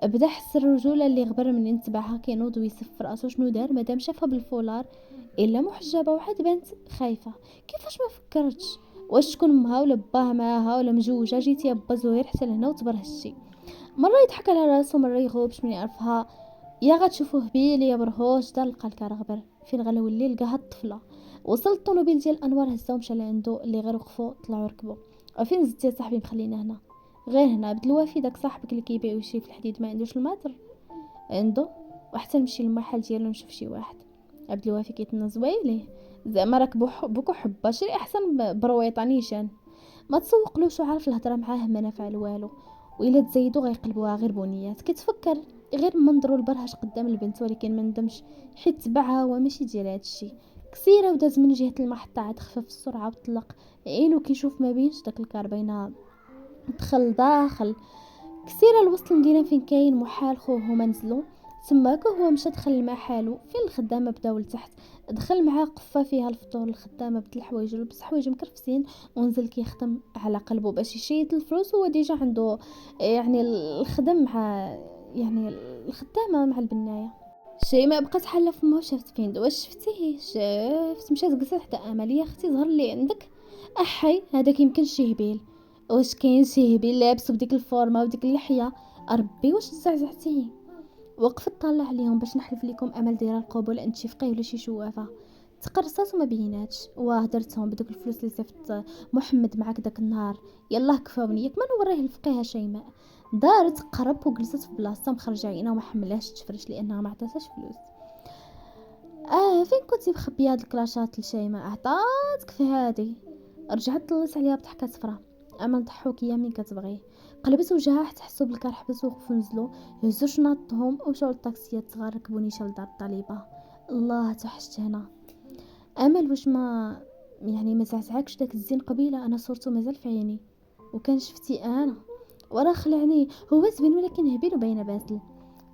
بدا حس الرجوله اللي غبر من ينتبعها كينوض ويسف راسو شنو دار مادام شافها بالفولار الا محجبه وحد بنت خايفه. كيفاش ما فكرتش؟ واش تكون امها ولا باها معاها ولا مجوجه؟ جيتي يا با زهير حتى لهنا وتبرهشتي. مره يضحك على راسو مره يغوبش من يعرفها. يا غتشوفوه بيلي يا برهوش دار لقى الكار غبر فين غنولي لقاها الطفله. وصل الطوموبيل ديال انوار هزاو مشى لعندو اللي غير وقفوا طلعوا ركبوا. فين زدتي يا صاحبي؟ مخلينا هنا. غير هنا عبد الوافي داك صاحبك اللي كيبيع ويشري في الحديد ما عندوش الماتر؟ عنده، وحتى نمشي للمحل ديالو نشوف شي واحد. عبد الوافي كيتنز ويلي زعما راك بوكو حبه شري احسن برويطه نيشان. ما تسوقلوش وعارف الهضره معاه ما نافع والو، وإلا تزيدو غيقلبوها غير بنيات. كتفكر غير منظرو البرهش قدام البنت ولكن ما ندمش حيت تبعها هو ماشي ديال هادشي. كسيره وداز من جهه المحطه عاد خفف السرعه وطلق عينو كيشوف ما بينش داك الكار بينها. دخل داخل كسيره الوسط المدينه فين كاين محال خوه هما نزلوا تماك. هو مشى دخل مع حالو فين الخدامه بداو لتحت. دخل معاه قفه فيها الفطور، الخدامه بدل الحوايج لبس حوايج مكرفسين ونزل كيخدم على قلبه باش يشيط الفلوس. هو ديجا عنده يعني الخدم مع يعني الخدامه مع البنايه. شي ما بقات حاله فما شافت فين واش شفتيه؟ شافت مشات جلست حتى اماليه اختي ظهر لي عندك. احي هذاك يمكن شي هبيل. واش كاين شي هبيل لابس بديك الفورمه وديك اللحيه؟ ربي واش تزعزعتي؟ وقفت طالع عليهم باش نحلف لكم امل دايره القبول انت شي فقيه ولا شي شوافه. تقرصات وما بيناتش وهدرتهم بدوك الفلوس اللي صيفط محمد معاك داك النهار. يلا كفاوني ياك ما نوريه الفقيه شيماء. دارت قرب وجلست في بلاصتها مخرجه عينها وما حملهاش تفرش لانها ما عطاتهاش فلوس. فين كنتي مخبيه هاد الكلاشات لشيماء؟ عطاتك في هادي. رجعت طلت عليها بضحكه صفرا. امل ضحوكيه من كتبغي. قلبت وجهها حتى حسوا بالكار، حبسوا وقفوا نزلوا هزوا شنطهم ومشاو للطاكسيات صغار ركبوا نيشان لدار الطالبه. الله توحشت هنا. امل واش ما زعزعكش داك الزين قبيله؟ انا صورته مازال في عيني وكان شفتي انا وراه خلعني. هو زوين ولكن هبيل وباينه باسل.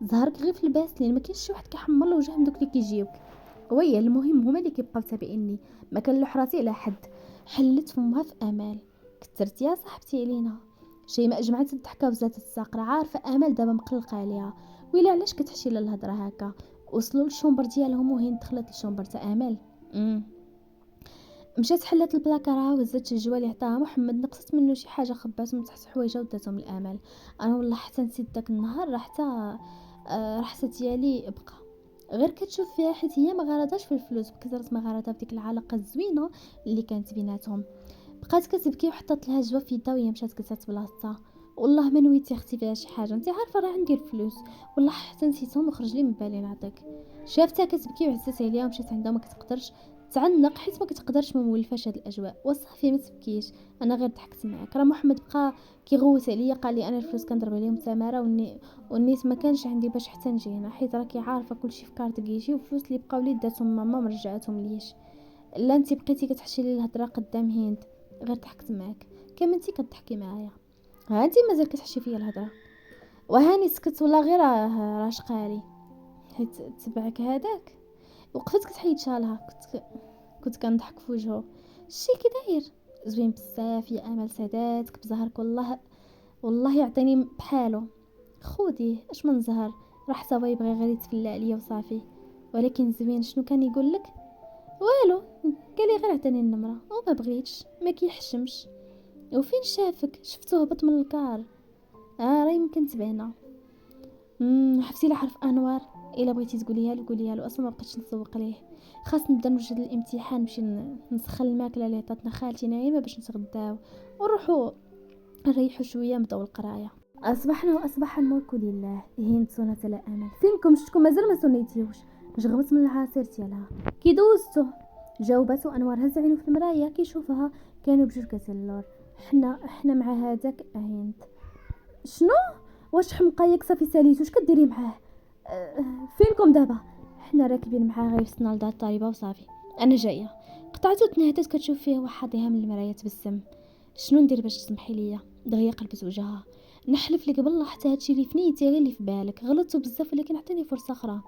ظهرك غير في الباسلين، ما كاينش شي واحد كيحمر له وجه من دوك اللي كيجيوك. ويا المهم هما اللي كيبقاو تابعيني، ما كان لحراتي لا حد. حلت فمها في امال. كثرتي يا صاحبتي علينا. شيماء جمعت الضحكه وزادت الساقره، عارفه امل دابا مقلقه عليها. ويلا علاش كتحشي لها الهضره هكا؟ وصلوا للشومبر ديالهم وهين دخلت للشومبر تاع امل. مشات حلت البلاكارها وهزت الجوا اللي عطاها محمد، نقصت منه شي حاجه خباتهم تحت حوايجها وداتهم لامل. انا والله حتى نسيت داك النهار، راه حتى رحسه ديالي بقى غير كتشوف فيها، حيت هي ما غرضاش في الفلوس، بكثرت ما غرضها في ديك العلاقه الزوينه اللي كانت بيناتهم. بقات كتبكي وحطت لها جوا في يدها وهي مشات جلست بلاصتها. والله ما نويتي اختي فيها شي حاجه، انت عارفه راه عندي الفلوس. والله حتى نسيتهم وخرج لي من بالي نعطيك. شافتها كتبكي وعزت عليها ومشات عندها وما كتقدرش تعنق، حيت ما كتقدرش ما مولفاش هاد الاجواء. وصافي ما تبكيش، انا غير ضحكت معاك. راه محمد بقى كيغوت عليا، قال لي انا الفلوس كنضرب عليهم تماره والنيت ما كانش عندي باش حتى نجي هنا، حيت راكي عارفه كلشي في كارت كيجي، والفلوس اللي بقاو لي داتهم ماما ما رجعتهم ليش. لا انت بقيتي كتحشي لي الهضره قدام هند. غير ضحكت معاك كما انت كتضحكي معايا. ها انت مازال كتحشي فيا الهضره. وهاني سكت ولا غير راه شقالي حيت تبعك هذاك. وقفت كتحيد شالها، كنت كنضحك في وجهه. شي كي داير زوين بزاف يا امل، ساداتك بزهرك. والله يعطيني بحالو. خوديه اش من زهر، راه حتى هو يبغي غير يتفلى عليا وصافي. ولكن زوين شنو كان يقول لك؟ والو، قال لي غير عطيني النمره وما بغيتش، ما كيحشمش. وفين شافك؟ شفتو هبط من الكار. راه يمكن تبعنا. حفتي لحرف انوار. الا بغيتي تقوليها له قوليها له، اصلا ما بقيتش نسوق ليه. خاص نبدا نوجد الامتحان، نمشي نسخن الماكله اللي عطاتنا خالتي نعيمه باش نتغداو ونروحوا نريحوا شويه نبداو القرايه. اصبحنا واصبح الملك لله. هين سنة لا امل. فينكم شتكم مازال ما سنيتيوش؟ جغبت من العصير ديالها كي دوزتو. جاوبته انوار، هز عينو في المرايه كيشوفها. كانوا بجوج كاس اللور. حنا مع هذاك هند. شنو؟ واش حمقايك صافي ساليتو؟ اش كديري معاه؟ فينكم دابا؟ حنا راكبين معاه غير وصلنا لدار الطالبه وصافي. انا جايه. قطعته تنهدت كتشوف فيه وحاضيها من المرايه تبسم. شنو ندير باش تسمحي ليا؟ دغيا قلبت وجهها. نحلف لك بالله حتى هادشي اللي فنيتي غير اللي في بالك، غلطتو بزاف ولكن عطيني فرصه اخرى.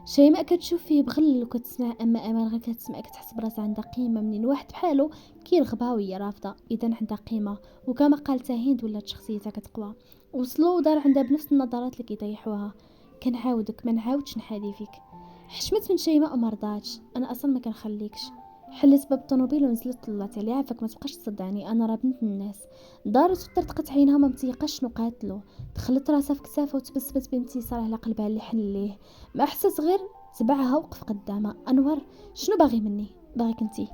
شيماء كتشوف فيه بغل وكتسمع، اما امل غير كتسمع كتحس براسها عندها قيمه. منين واحد بحالو كيرغبها وهي رافضه، اذا عندها قيمه. وكما قالت هند ولات شخصيتها كتقوى. وصلوا ودار عندها بنفس النظرات اللي كيطيحوها. كنعاودك ما نعاودش نحادي فيك. حشمت من شيماء وما رضاتش. انا اصلا ما كنخليكش. حلت باب الطوموبيل ونزلت طلعت عليها، عافاك ما تبقاش تصدعني، انا راه بنت الناس. دارت وطرطقت عينها ما متيقاش شنو قاتلو. دخلت راسها في كتافها وتبسمت بانتصار على قلبها اللي حن ليه. ما حست غير تبعها وقف قدامها. انور شنو باغي مني؟ باغيك انتي.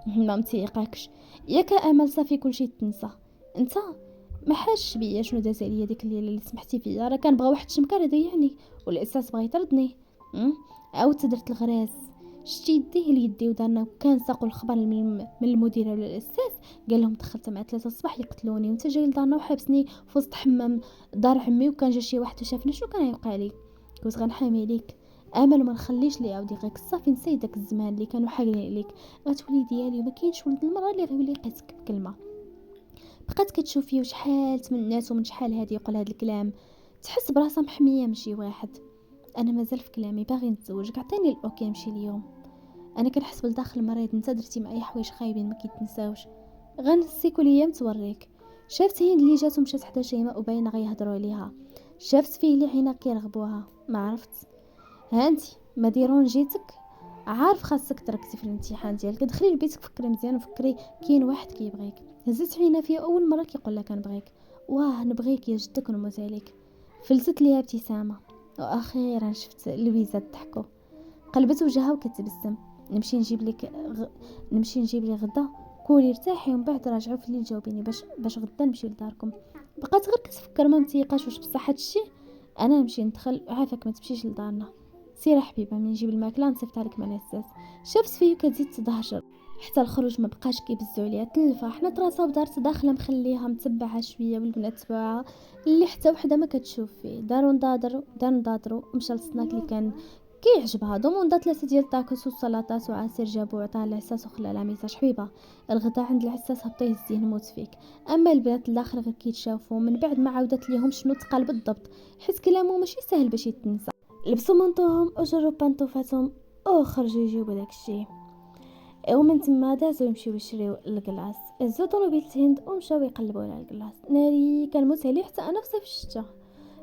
ما متيقاكش ياك امل؟ صافي كلشي تنسى. انت ما حاش بيا شنو داز عليا ديك الليله اللي سمحتي فيا؟ راه كان بغى واحد الشمكار يضيعني والاحساس بغى يطردني. عاودت درت الغراس. شتي يديه ليدي ودارنا، وكان ساقوا الخبر من المدير ولا الاستاذ. قال لهم دخلت مع 3 الصباح يقتلوني وانت جاي لدارنا وحابسني في وسط حمام دار عمي، وكان جا شي واحد وشافني شنو كان يوقع لي؟ كنت غنحامي ليك امل وما نخليش لي يعاود يغيك. صافي نسيت داك الزمان اللي كانوا حاقلين عليك. غتولي ديالي وما كاينش ولد المراه اللي غيولي يقيسك بكلمه. بقات كتشوف فيه وشحال تمنات ومن شحال هادي يقول هاد الكلام. تحس براسها محميه من شي واحد. انا مازال في كلامي، باغي نتزوجك، عطيني الاوكي نمشي اليوم. انا كنحس بالداخل مريض. انت درتي معايا حوايج خايبين ما كيتنساوش. غنسيك الايام توريك. شافت هند اللي جات ومشات حدا شيماء وباينه غيهضروا عليها. شافت فيه اللي عينك كيرغبوها. ما عرفت. هانتي ما ديرون جيتك، عارف خاصك تركزي في الامتحان ديالك. دخلي لبيتك فكري مزيان وفكري كاين واحد كيبغيك. هزت عينها فيها اول مره كيقول لها كنبغيك. واه نبغيك يا جدك ونموت عليك. فلتت ليها ابتسامه. واخيرا شفت لويزا تضحكوا. قلبت وجهها وكتبسم. نمشي نجيب لي غدا، كولي ارتاحي ومن بعد راجعوا في الليل جاوبيني باش غدا نمشي لداركم. بقات غير كتفكر ما متيقاش واش بصح هادشي. انا نمشي ندخل عافاك ما تمشيش لدارنا، سير حبيبه من نجيب الماكله نصيفطها لك مع العزاز. شافت فيه كتزيد تدهشر حتى الخروج ما بقاش كيبزو عليها، تلفا حنا راسها ودارت داخله مخليها متبعه شويه والبنات تبعها اللي حتى وحده ما كتشوف فيه. دار نضادرو مشى للسناك اللي كان كيعجبها، دوموندا 3 ديال الطاكس والسلطات وعصير جابو عطاها العساس وخلى لها ميساج حبيبه الغدا عند العساس هبطي هزيه نموت فيك. اما البنات الاخر غير كيتشافوا من بعد ما عاودت ليهم شنو تقال بالضبط، حيت كلامه ماشي سهل باش يتنسى. لبسوا منطوهم وجروا بانطوفاتهم وخرجوا يجيبوا داكشي، ومن تما دازو يمشيو يشريو الكلاص. هزو طوموبيل هند ومشاو يقلبوا على الكلاص. ناري كان موت عليه حتى انا في صيف الشتا.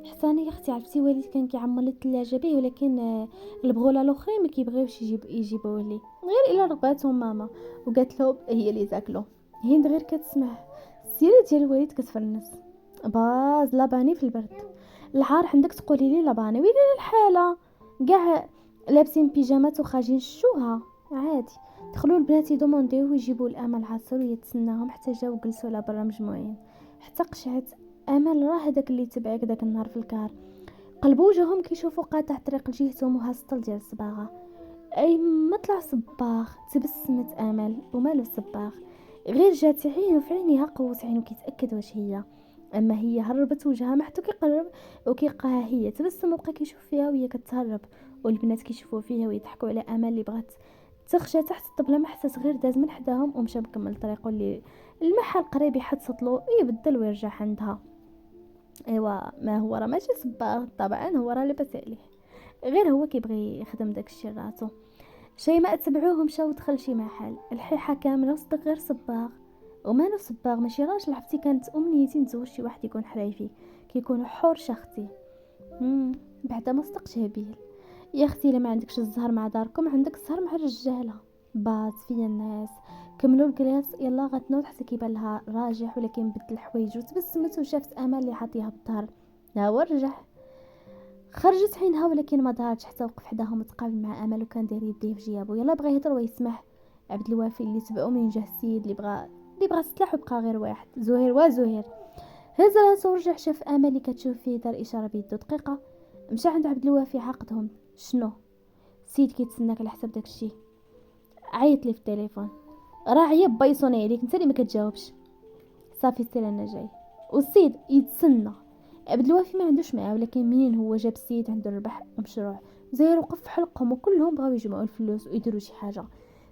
حتى انا يا اختي عرفتي والد كان كيعمر لي الثلاجه به، ولكن البغوله الاخرين ما كيبغيوش يجيبوه لي غير الا رغباتهم ماما وقالت لهم هي اللي تاكلو. هند غير كتسمع السيره ديال الوالد كتفرنس. باز لاباني في البرد العار عندك تقولي لي لاباني ويلي الحاله كاع لابسين بيجامات وخارجين شوها عادي. دخلوا البنات يدومونديو ويجيبوا الامل العصير ويتسناهم حتى جاو جلسوا على برا مجموعين. حتى قشعت امل راه هذاك اللي تبعك داك النهار في الكار. قلبوا وجههم كيشوفوا قاطع طريق لجهتهم وها السطل ديال الصباغه. اي ما طلع صباغ، تبسمت امل ومالو الصباغ، غير جات عينه في عينيها قوه عينه كيتاكد واش هي. اما هي هربت وجهها ما حتى كيقرب وكيلقاها هي تبسم وبقى كيشوف فيها وهي كتهرب، والبنات كيشوفوا فيها ويضحكوا على امل اللي بغات تخشى تحت الطبله. ما حسس غير داز من حداهم ومشى مكمل طريقه اللي المحل قريب يحط له يبدل ويرجع عندها. ايوا ما هو راه ماشي صباغ طبعا، هو راه لاباس عليه غير هو كيبغي يخدم داكشي راسو. شيماء تبعوه مشاو دخل شي محل الحيحه كامله صدق غير صباغ. ومالو صباغ ماشي راجل، عرفتي كانت امنيتي نتزوج شي واحد يكون حرايفي كيكونوا حور شختي. بعدا ما صدقش هبيل يا اختي، الا ما عندكش الزهر مع داركم عندك الزهر مع الرجاله. باز فيا الناس كملوا الكلاس يلا غتنوض حتى كيبان لها راجح ولكن بدل الحوايج وتبسمت وشافت امل اللي حاطيها بالظهر. ها هو رجح. خرجت عينها ولكن ما دارتش حتى وقف حداهم وتقابل مع امل وكان داير يديه في جيابو. يلا بغى يهضر ويسمح عبد الوافي اللي تبعو من جهه السيد اللي بغى السلاح وبقى غير واحد زهير. هز راسو ورجع شاف امل اللي كتشوف فيه، دار اشاره بيدو دقيقه. مشى عند عبد الوافي عقدهم. شنو السيد كيتسناك على حساب داكشي؟ عيط لي في التليفون راه عيب بايصوني عليك انت اللي ما كتجاوبش. صافي سير انا جاي. والسيد يتسنى عبد الوافي ما عندوش معاه، ولكن منين هو جاب السيد عنده الربح مشروع. زهير وقف حلقهم وكلهم بغاو يجمعوا الفلوس ويديروا شي حاجه.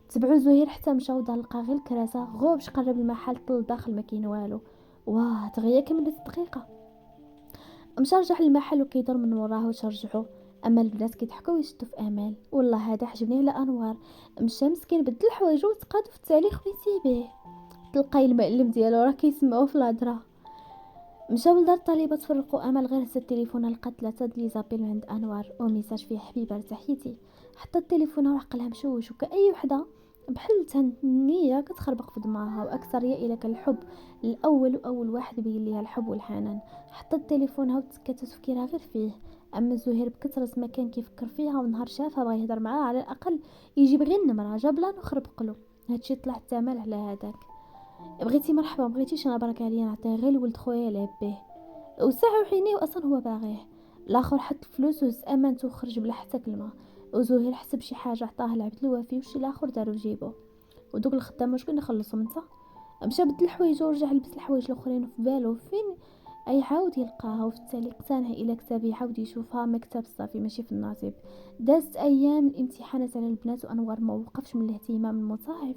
تبعوا زهير حتى مشاو دار لقى غير الكراسه غوبش قرب المحل طل داخل ما كاين والو. واه دغيا كملت دقيقه مشى رجع للمحل وكيدور من وراه واش رجعوا. اما البنات كيضحكوا ويشدوا في امال. والله هذا عجبني على انوار، مشى مسكين بدل حوايجو وتقاد في التاريخ ويتي به. تلقاي المعلم ديالو راه كيسمعوا في الهضره. مشاو لدار الطالبه تفرقوا. امل غير هزت التليفون لقات 3 ديال زابيل من عند انوار وميساج فيه حبيبه ارتحيتي. حطت التليفون وعقلها مشوش وكأي وحده بحال النية كتخربق في دماغها واكثر يا الى كان الحب الاول واول واحد بين ليها الحب والحنان. حطت تليفونها وتسكت تفكيرها غير فيه. اما زهير بكثرة ما كان كيفكر فيها ونهار شافها بغى يهضر معاها على الاقل يجيب غير النمره جاب لان وخربق له. هادشي طلع الثمن على هذاك. بغيتي مرحبا بغيتيش انا برك عليا نعطيه غير لولد خويا يلعب به وساعه وحينيه واصلا هو باغيه. الاخر حط الفلوس وهز امانته وخرج بلا حتى كلمه. وزهير حسب شي حاجه عطاها لعبد الوافي وشي الاخر دارو جيبو. ودوك الخدام واش كنا نخلصهم انت. مشى بدل الحوايج ورجع لبس الحوايج الاخرين في بالو فين اي عاود يلقاها. وفي التالي اقتنع الى كتاب يعاود يشوفها مكتب صافي ماشي في النصيب. دازت ايام الامتحانات على البنات وانوار ما وقفش من الاهتمام المضاعف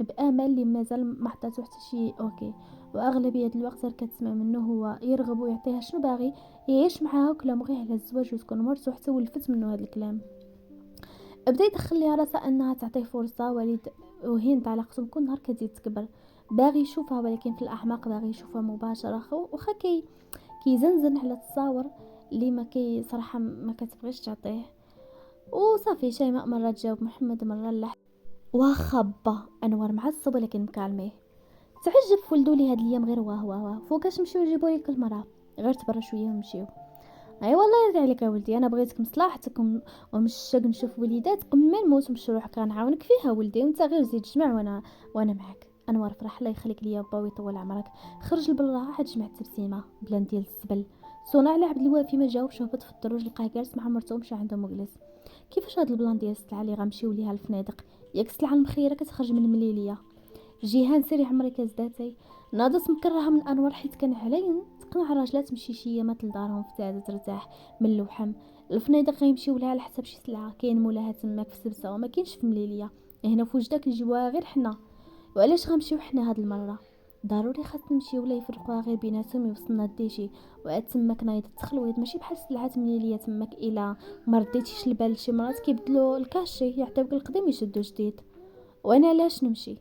بامل اللي مازال ما حطاتو حتى شي اوكي. واغلبيه الوقت غير كتسمع منه هو يرغب ويعطيها شنو باغي يعيش معاها وكلامو غير على الزواج وتكون مرته حتى ولفت منه هذا الكلام. بدا يدخل ليها راسها انها تعطيه فرصه. وليد وهند علاقتهم كل نهار كتزيد تكبر. باغي يشوفها ولكن في الاعماق باغي يشوفها مباشره وخا كيزنزن على التصاور اللي ما كي صراحه ما كتبغيش تعطيه. وصافي شيماء مره تجاوب محمد مره لا. واخا با انوار معصب ولكن مكالميه. تعجب في ولدو لي هاد الايام غير واه فوقاش نمشيو نجيبو ليك المراه غير تبرا شويه ونمشيو. اي والله يرضي عليك يا ولدي انا بغيتك مصلحتك ومشاق نشوف وليدات قبل ما نموت مشروع كنعاونك فيها ولدي وانت غير زيد جمع وانا معاك. انوار فرح الله يخليك ليا با ويطول عمرك. خرج لبرا عاد جمع التبسيمه بلان ديال الزبل. صنع على عبد الوافي ما جاوبش، هبط في الدروج لقاه جالس مع مرته ومشى عندهم وجلس. كيفاش هاد البلان ديال السلعه اللي غنمشيو ليها الفنادق؟ ياك السلعه المخيره كتخرج من المليليه. جيهان سيري عمري كازداتي. ناضت مكرهه من انوار حيت كان عليا تقنع الراجلات تمشي شي يامات لدارهم في تعدة ترتاح من اللوحم. الفنادق غيمشيو لها على حساب شي سلعه، كاين مولاها تماك في سبسه وما كاينش في مليليه. هنا في وجده كنجيوها غير حنا، وعلاش غنمشيو حنا هاد المره؟ ضروري خاص نمشيو ولا يفرقوها غير بيناتهم يوصلنا الديشي. وعاد تماك نايض التخلويض ماشي بحال السلعات مليليه تماك الا ما رديتيش البال لشي مرات كيبدلوا الكاشي يعطيوك القديم يشدوا جديد. وانا علاش نمشي؟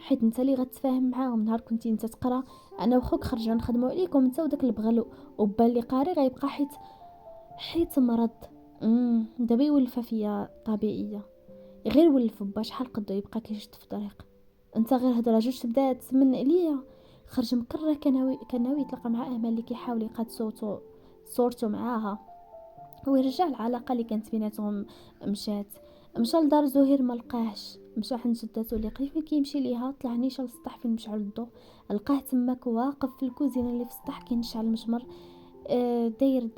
حيت انت اللي غتفاهم معاهم. نهار كنتي انت تقرا انا وخوك خرجنا نخدموا عليكم انت وداك البغل وبال اللي قاري غيبقى حيت مرض. دابا يولفها فيا طبيعيه، غير ولف با شحال قدو يبقى كيشد في الطريق. انت غير هضره جوج تبدا تسمن عليا. خرج مكره كان ناوي يتلاقى مع امل اللي كيحاول يقاد صورته معاها ويرجع العلاقه اللي كانت بيناتهم. مشى لدار زهير ما لقاهش. مشى عند جدته اللي قريب كيمشي ليها. طلع نيشان للسطح فين مشعل الضو، لقاه تماك واقف في الكوزينه اللي في السطح كينشعل المجمر. داير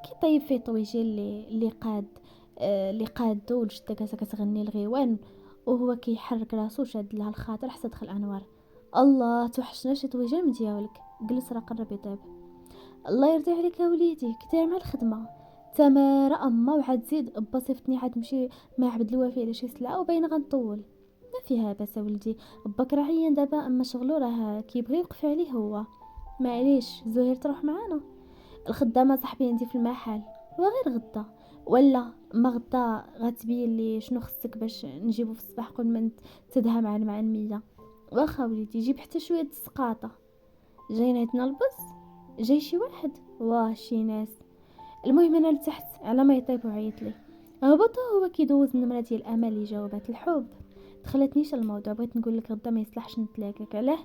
كيطيب فيه طويجي اللي قادو. والجده كتغني الغيوان وهو كيحرك راسو شاد لها الخاطر حتى دخل انوار. الله توحشنا شي طويجان من ديالك. جلس راه قرب يطيب. الله يرضي عليك يا وليدي كداير مع الخدمه؟ تماره اما وعاد زيد با صيفطني عاد نمشي مع عبد الوافي على شي سلعه وباين غنطول. ما فيها باس ولدي، باك راه عيان دابا اما شغلو راه كيبغي يوقف عليه هو. معليش زهير تروح معانا. الخدامه صاحبي عندي في المحل وغير غدا ولا ما غدا غتبين لي شنو خصك باش نجيبو في الصباح قبل ما تدها مع المية. واخا وليدي جيب حتى شويه السقاطه. جايين عندنا البص جاي شي واحد واه شي ناس. المهم انا لتحت على ما يطيب وعيط لي. هبط هو كيدوز النمره ديال امل اللي جاوبات الحب. دخلتنيش الموضوع، بغيت نقول لك غدا ما يصلحش نتلاقاك. علاه؟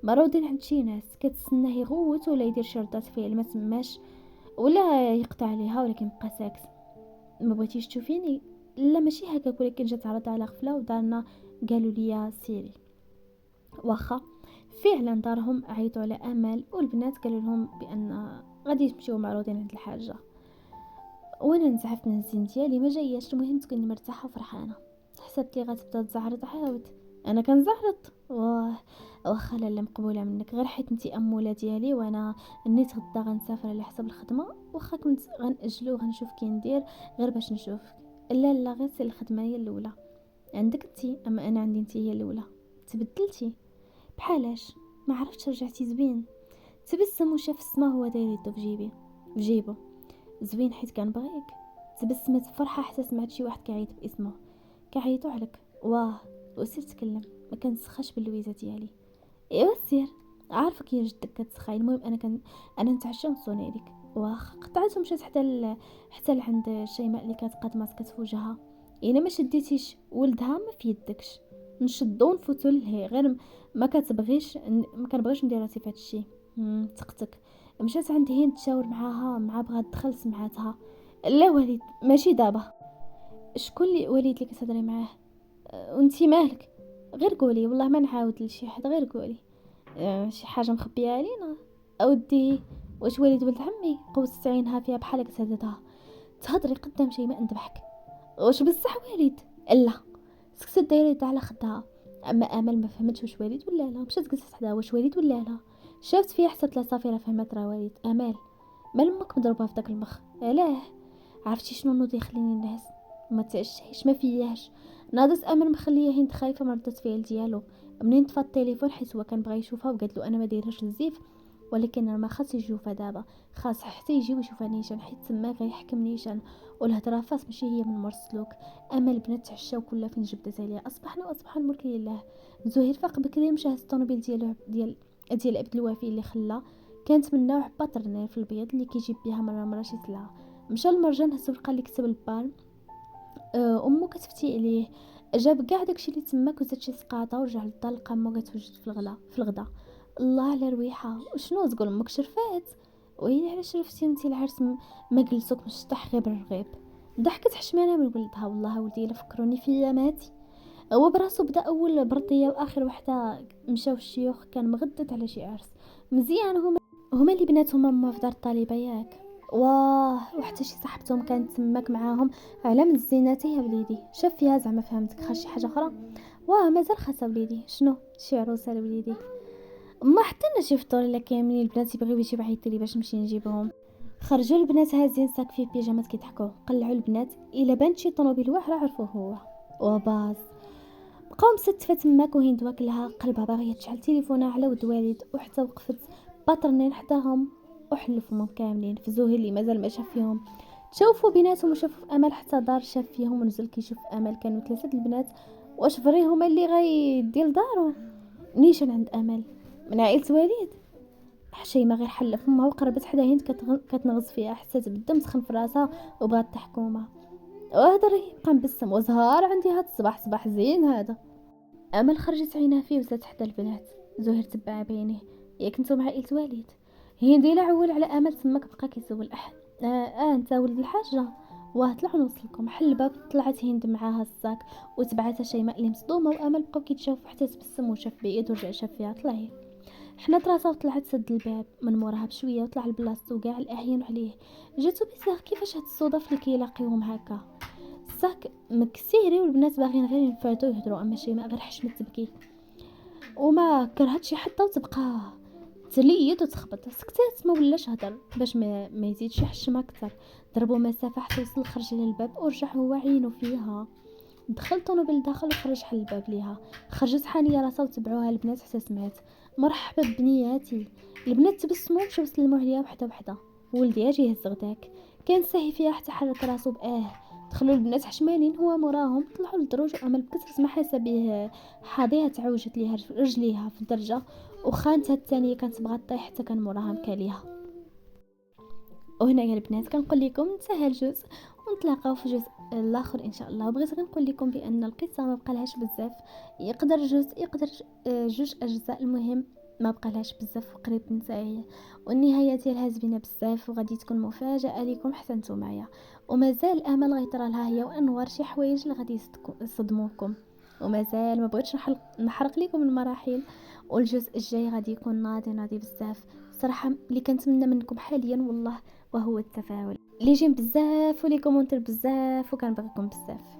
مرودين عند شي ناس كتسناه يغوت ولا يدير شرطات فيه ما تماش ولا يقطع عليها ولكن بقى ساكت. ما بغيتيش تشوفيني؟ لا ماشي هكاك، ولكن جات عرض على غفله ودارنا قالوا لي سيري. واخا فعلا دارهم عيطوا على امل والبنات قالوا لهم بان غادي يمشيو معروضين عند الحاجه. وانا نزعف من الزين ديالي ما جاياش. المهم تكوني مرتاحه وفرحانه. حسبتي غتبدا تزعرط عاود. انا كنزعرط؟ واه واخا لاله مقبوله منك غير حيت انتي اموله ديالي وانا نيت غدا غنسافر على حساب الخدمه. واخا كنت غنأجلو غنشوف كي ندير غير باش نشوفك. لا غير سير الخدمه هي الاولى عندك انتي، اما انا عندي انتي هي الاولى. تبدلتي بحالاش؟ ما عرفتش رجعتي زوين. تبسم وشاف السما هو داير يدو في جيبو زوين حيت كان بغيك. تبسمت بفرحه حتى سمعت شي واحد كيعيط باسمه. كيعيطوا عليك واه. وسير تكلم ما كنسخاش باللويزه ديالي. ايوا سير عارفك يا جدك كتسخاي. المهم انا نتعشى ونصوني عليك. واخا قطعت ومشات حتى لعند شيماء اللي كتقاد ماسكه في وجهها. الا ما شديتيش ولدها ما في يدكش نشدو ونفوتو لهي غير ما كنبغيش ندير راسي في هادشي. تقتك. مشات عند هند تشاور معاها مع بغات تدخل سمعتها. لا وليد ماشي دابا. شكون اللي وليد اللي كتهضري معاه؟ وانتي مالك؟ غير قولي والله ما نعاود لشي حد غير قولي. شي حاجه مخبيه علينا؟ اودي واش وليد ولد عمي؟ قوس عينها فيها بحال كتهددها. تهضري قدام شي ما نذبحك. واش بصح وليد؟ لا سكتت دايره يدها على خدها. اما امل ما فهمتش واش وليد ولا لا. مشات جلست حداها واش وليد ولا لا. شافت فيها حسبت لا صافي فهمت راه وليد. امل مال امك مضروبه في داك المخ. علاه؟ عرفتي شنو نوض يخليني الناس ما تعشيش ما فياش. ناضت امل مخليه هند خايفه من ردة الفعل ديالو. منين طفى التليفون حيت هو كان بغى يشوفها وقالت له انا ما دايرهاش الزيف ولكن انا ما خاص يشوفها دابا. خاص حتى يجي ويشوفها نيشان حيت تما غيحكم نيشان والهضره فاس ماشي هي من مرسلوك. امل بنات تعشاو كلها فين جبدت عليها. اصبح الملك لله. زهير فاق بكري مشى هز الطوموبيل ديال عبد الوافي اللي خلا كانت من نوع باطرنير في البيض اللي كيجيب بها مره شي سلعه. مشى المرجان هز لقى اللي كتب البال. امو كتفتي عليه. جاب كاع داكشي اللي تماك وزاد شي سقاطه ورجع للدار لقى امو كتوجد في الغدا. الله على رويحه. وشنو تقول امك شرفات؟ وهي علاش شرفتي انتي العرس ما جلسوك من الشطح غير بالرغيب؟ ضحكت حشمانه من ولدها. والله ولدي الا فكروني فيا ماتي. هو براسو بدا اول برديه واخر وحده مشاو الشيوخ، كان مغدد على شي عرس مزيان. هما اللي بناتهم هما في دار الطالبه ياك؟ واه، وحتى شي صاحبتهم كانت تماك معاهم على من الزينات يا وليدي. شاف فيها زعما فهمتك خا شي حاجه اخرى؟ واه مازال خاصه وليدي. شنو شي عروسه لوليدي؟ ما حتى انا شي فطور الا كاملين البنات يبغيو يجيب عيطلي باش نمشي نجيبهم. خرجوا البنات هازين ساك فيه بيجامات كيضحكوا، قلعوا البنات الا بانت شي طوموبيل واعره عرفوه هو. وباص بقاو مستفه تماك، وهند واكلها قلبها باغيه تشعل تليفونها على ود والد، وحتى وقفت باطرنين حداهم وحلوا فمهم كاملين في زهير اللي مازال ما شاف فيهم. تشوفوا بيناتهم وشافوا في امل حتى دار شاف فيهم ونزل كيشوف امل. كانوا ثلاثه البنات، واش فري هما اللي غيدي لدارو؟ نيشان عند امل من عائله والد حشي ما غير حل فمها وقربت حدا هند كتنغص فيها، حسات بالدم سخن في راسها وبغات تحكومها. وهضري بقى مبسم وزهار عندي هاد الصباح صباح زين هذا. امل خرجت عينها فيه وزات حتى البنات. زهير تبع بينه، ياك نتو مع عائله والد؟ هندي لا عول على امل تماك بقى كيسول انت ولد الحاجه؟ واه طلعوا نوصلكم. حل الباب طلعت هند معاها الصاك وتبعتها شيماء اللي مصدومه، وامل بقاو كيتشافوا حتى تبسم وشاف بعيد ورجع شاف فيها. طلعي حنات راسها وطلعت سد الباب من موراها بشويه وطلع لبلاصتو وكاع الاهين عليه. جاتو بزاف كيفاش هاد الصدف اللي كيلاقيوهم هكا. الساك مكسيري والبنات باغيين غير ينفرطوا يهضروا، اما شيماء غير حشمت تبكي وما كرهت شي حتى وتبقى تليد وتخبط. سكتات ما ولاش هضر باش ما يزيدش يحشم اكثر. ضربوا مسافه حتى وصل خرج للباب ورجع هو عينو فيها. دخل طونوبيل داخل وخرج حل الباب ليها. خرجت حانيه راسها وتبعوها البنات حتى سمعت مرحبا ببنياتي. البنات تبسموا ومشاو سلموا عليها وحده وحده. ولدي اجي هز غداك. كان ساهي فيها حتى حرك راسو دخلوا البنات حشمانين هو موراهم. طلعوا للدروج وامل بكثرة ما حاسه به حاضيها تعوجت ليها رجليها في الدرجه، وخانتها الثانيه كانت تبغى طيح حتى كان موراها مكاليها. وهنا يا البنات كنقول لكم انتهى الجزء، ونتلاقاو في الجزء الاخر ان شاء الله. وبغيت غير نقول لكم بان القصه ما بقالهاش بزاف، يقدر جزء يقدر جوج اجزاء، المهم ما بقالهاش بزاف وقريب ننتهي. والنهايه ديالها زوينه بزاف وغادي تكون مفاجاه لكم حتى نتوما. ومازال امل غيطرى لها هي وانوار شي حوايج اللي غادي يصدموكم، ومازال ما بغيتش نحرق لكم المراحل. والجزء الجاي غادي يكون ناضي بزاف صراحه. اللي كنتمنى منكم حاليا والله وهو التفاعل اللي جيم بزاف ولي كومونتير بزاف، وكنبغيكم بزاف.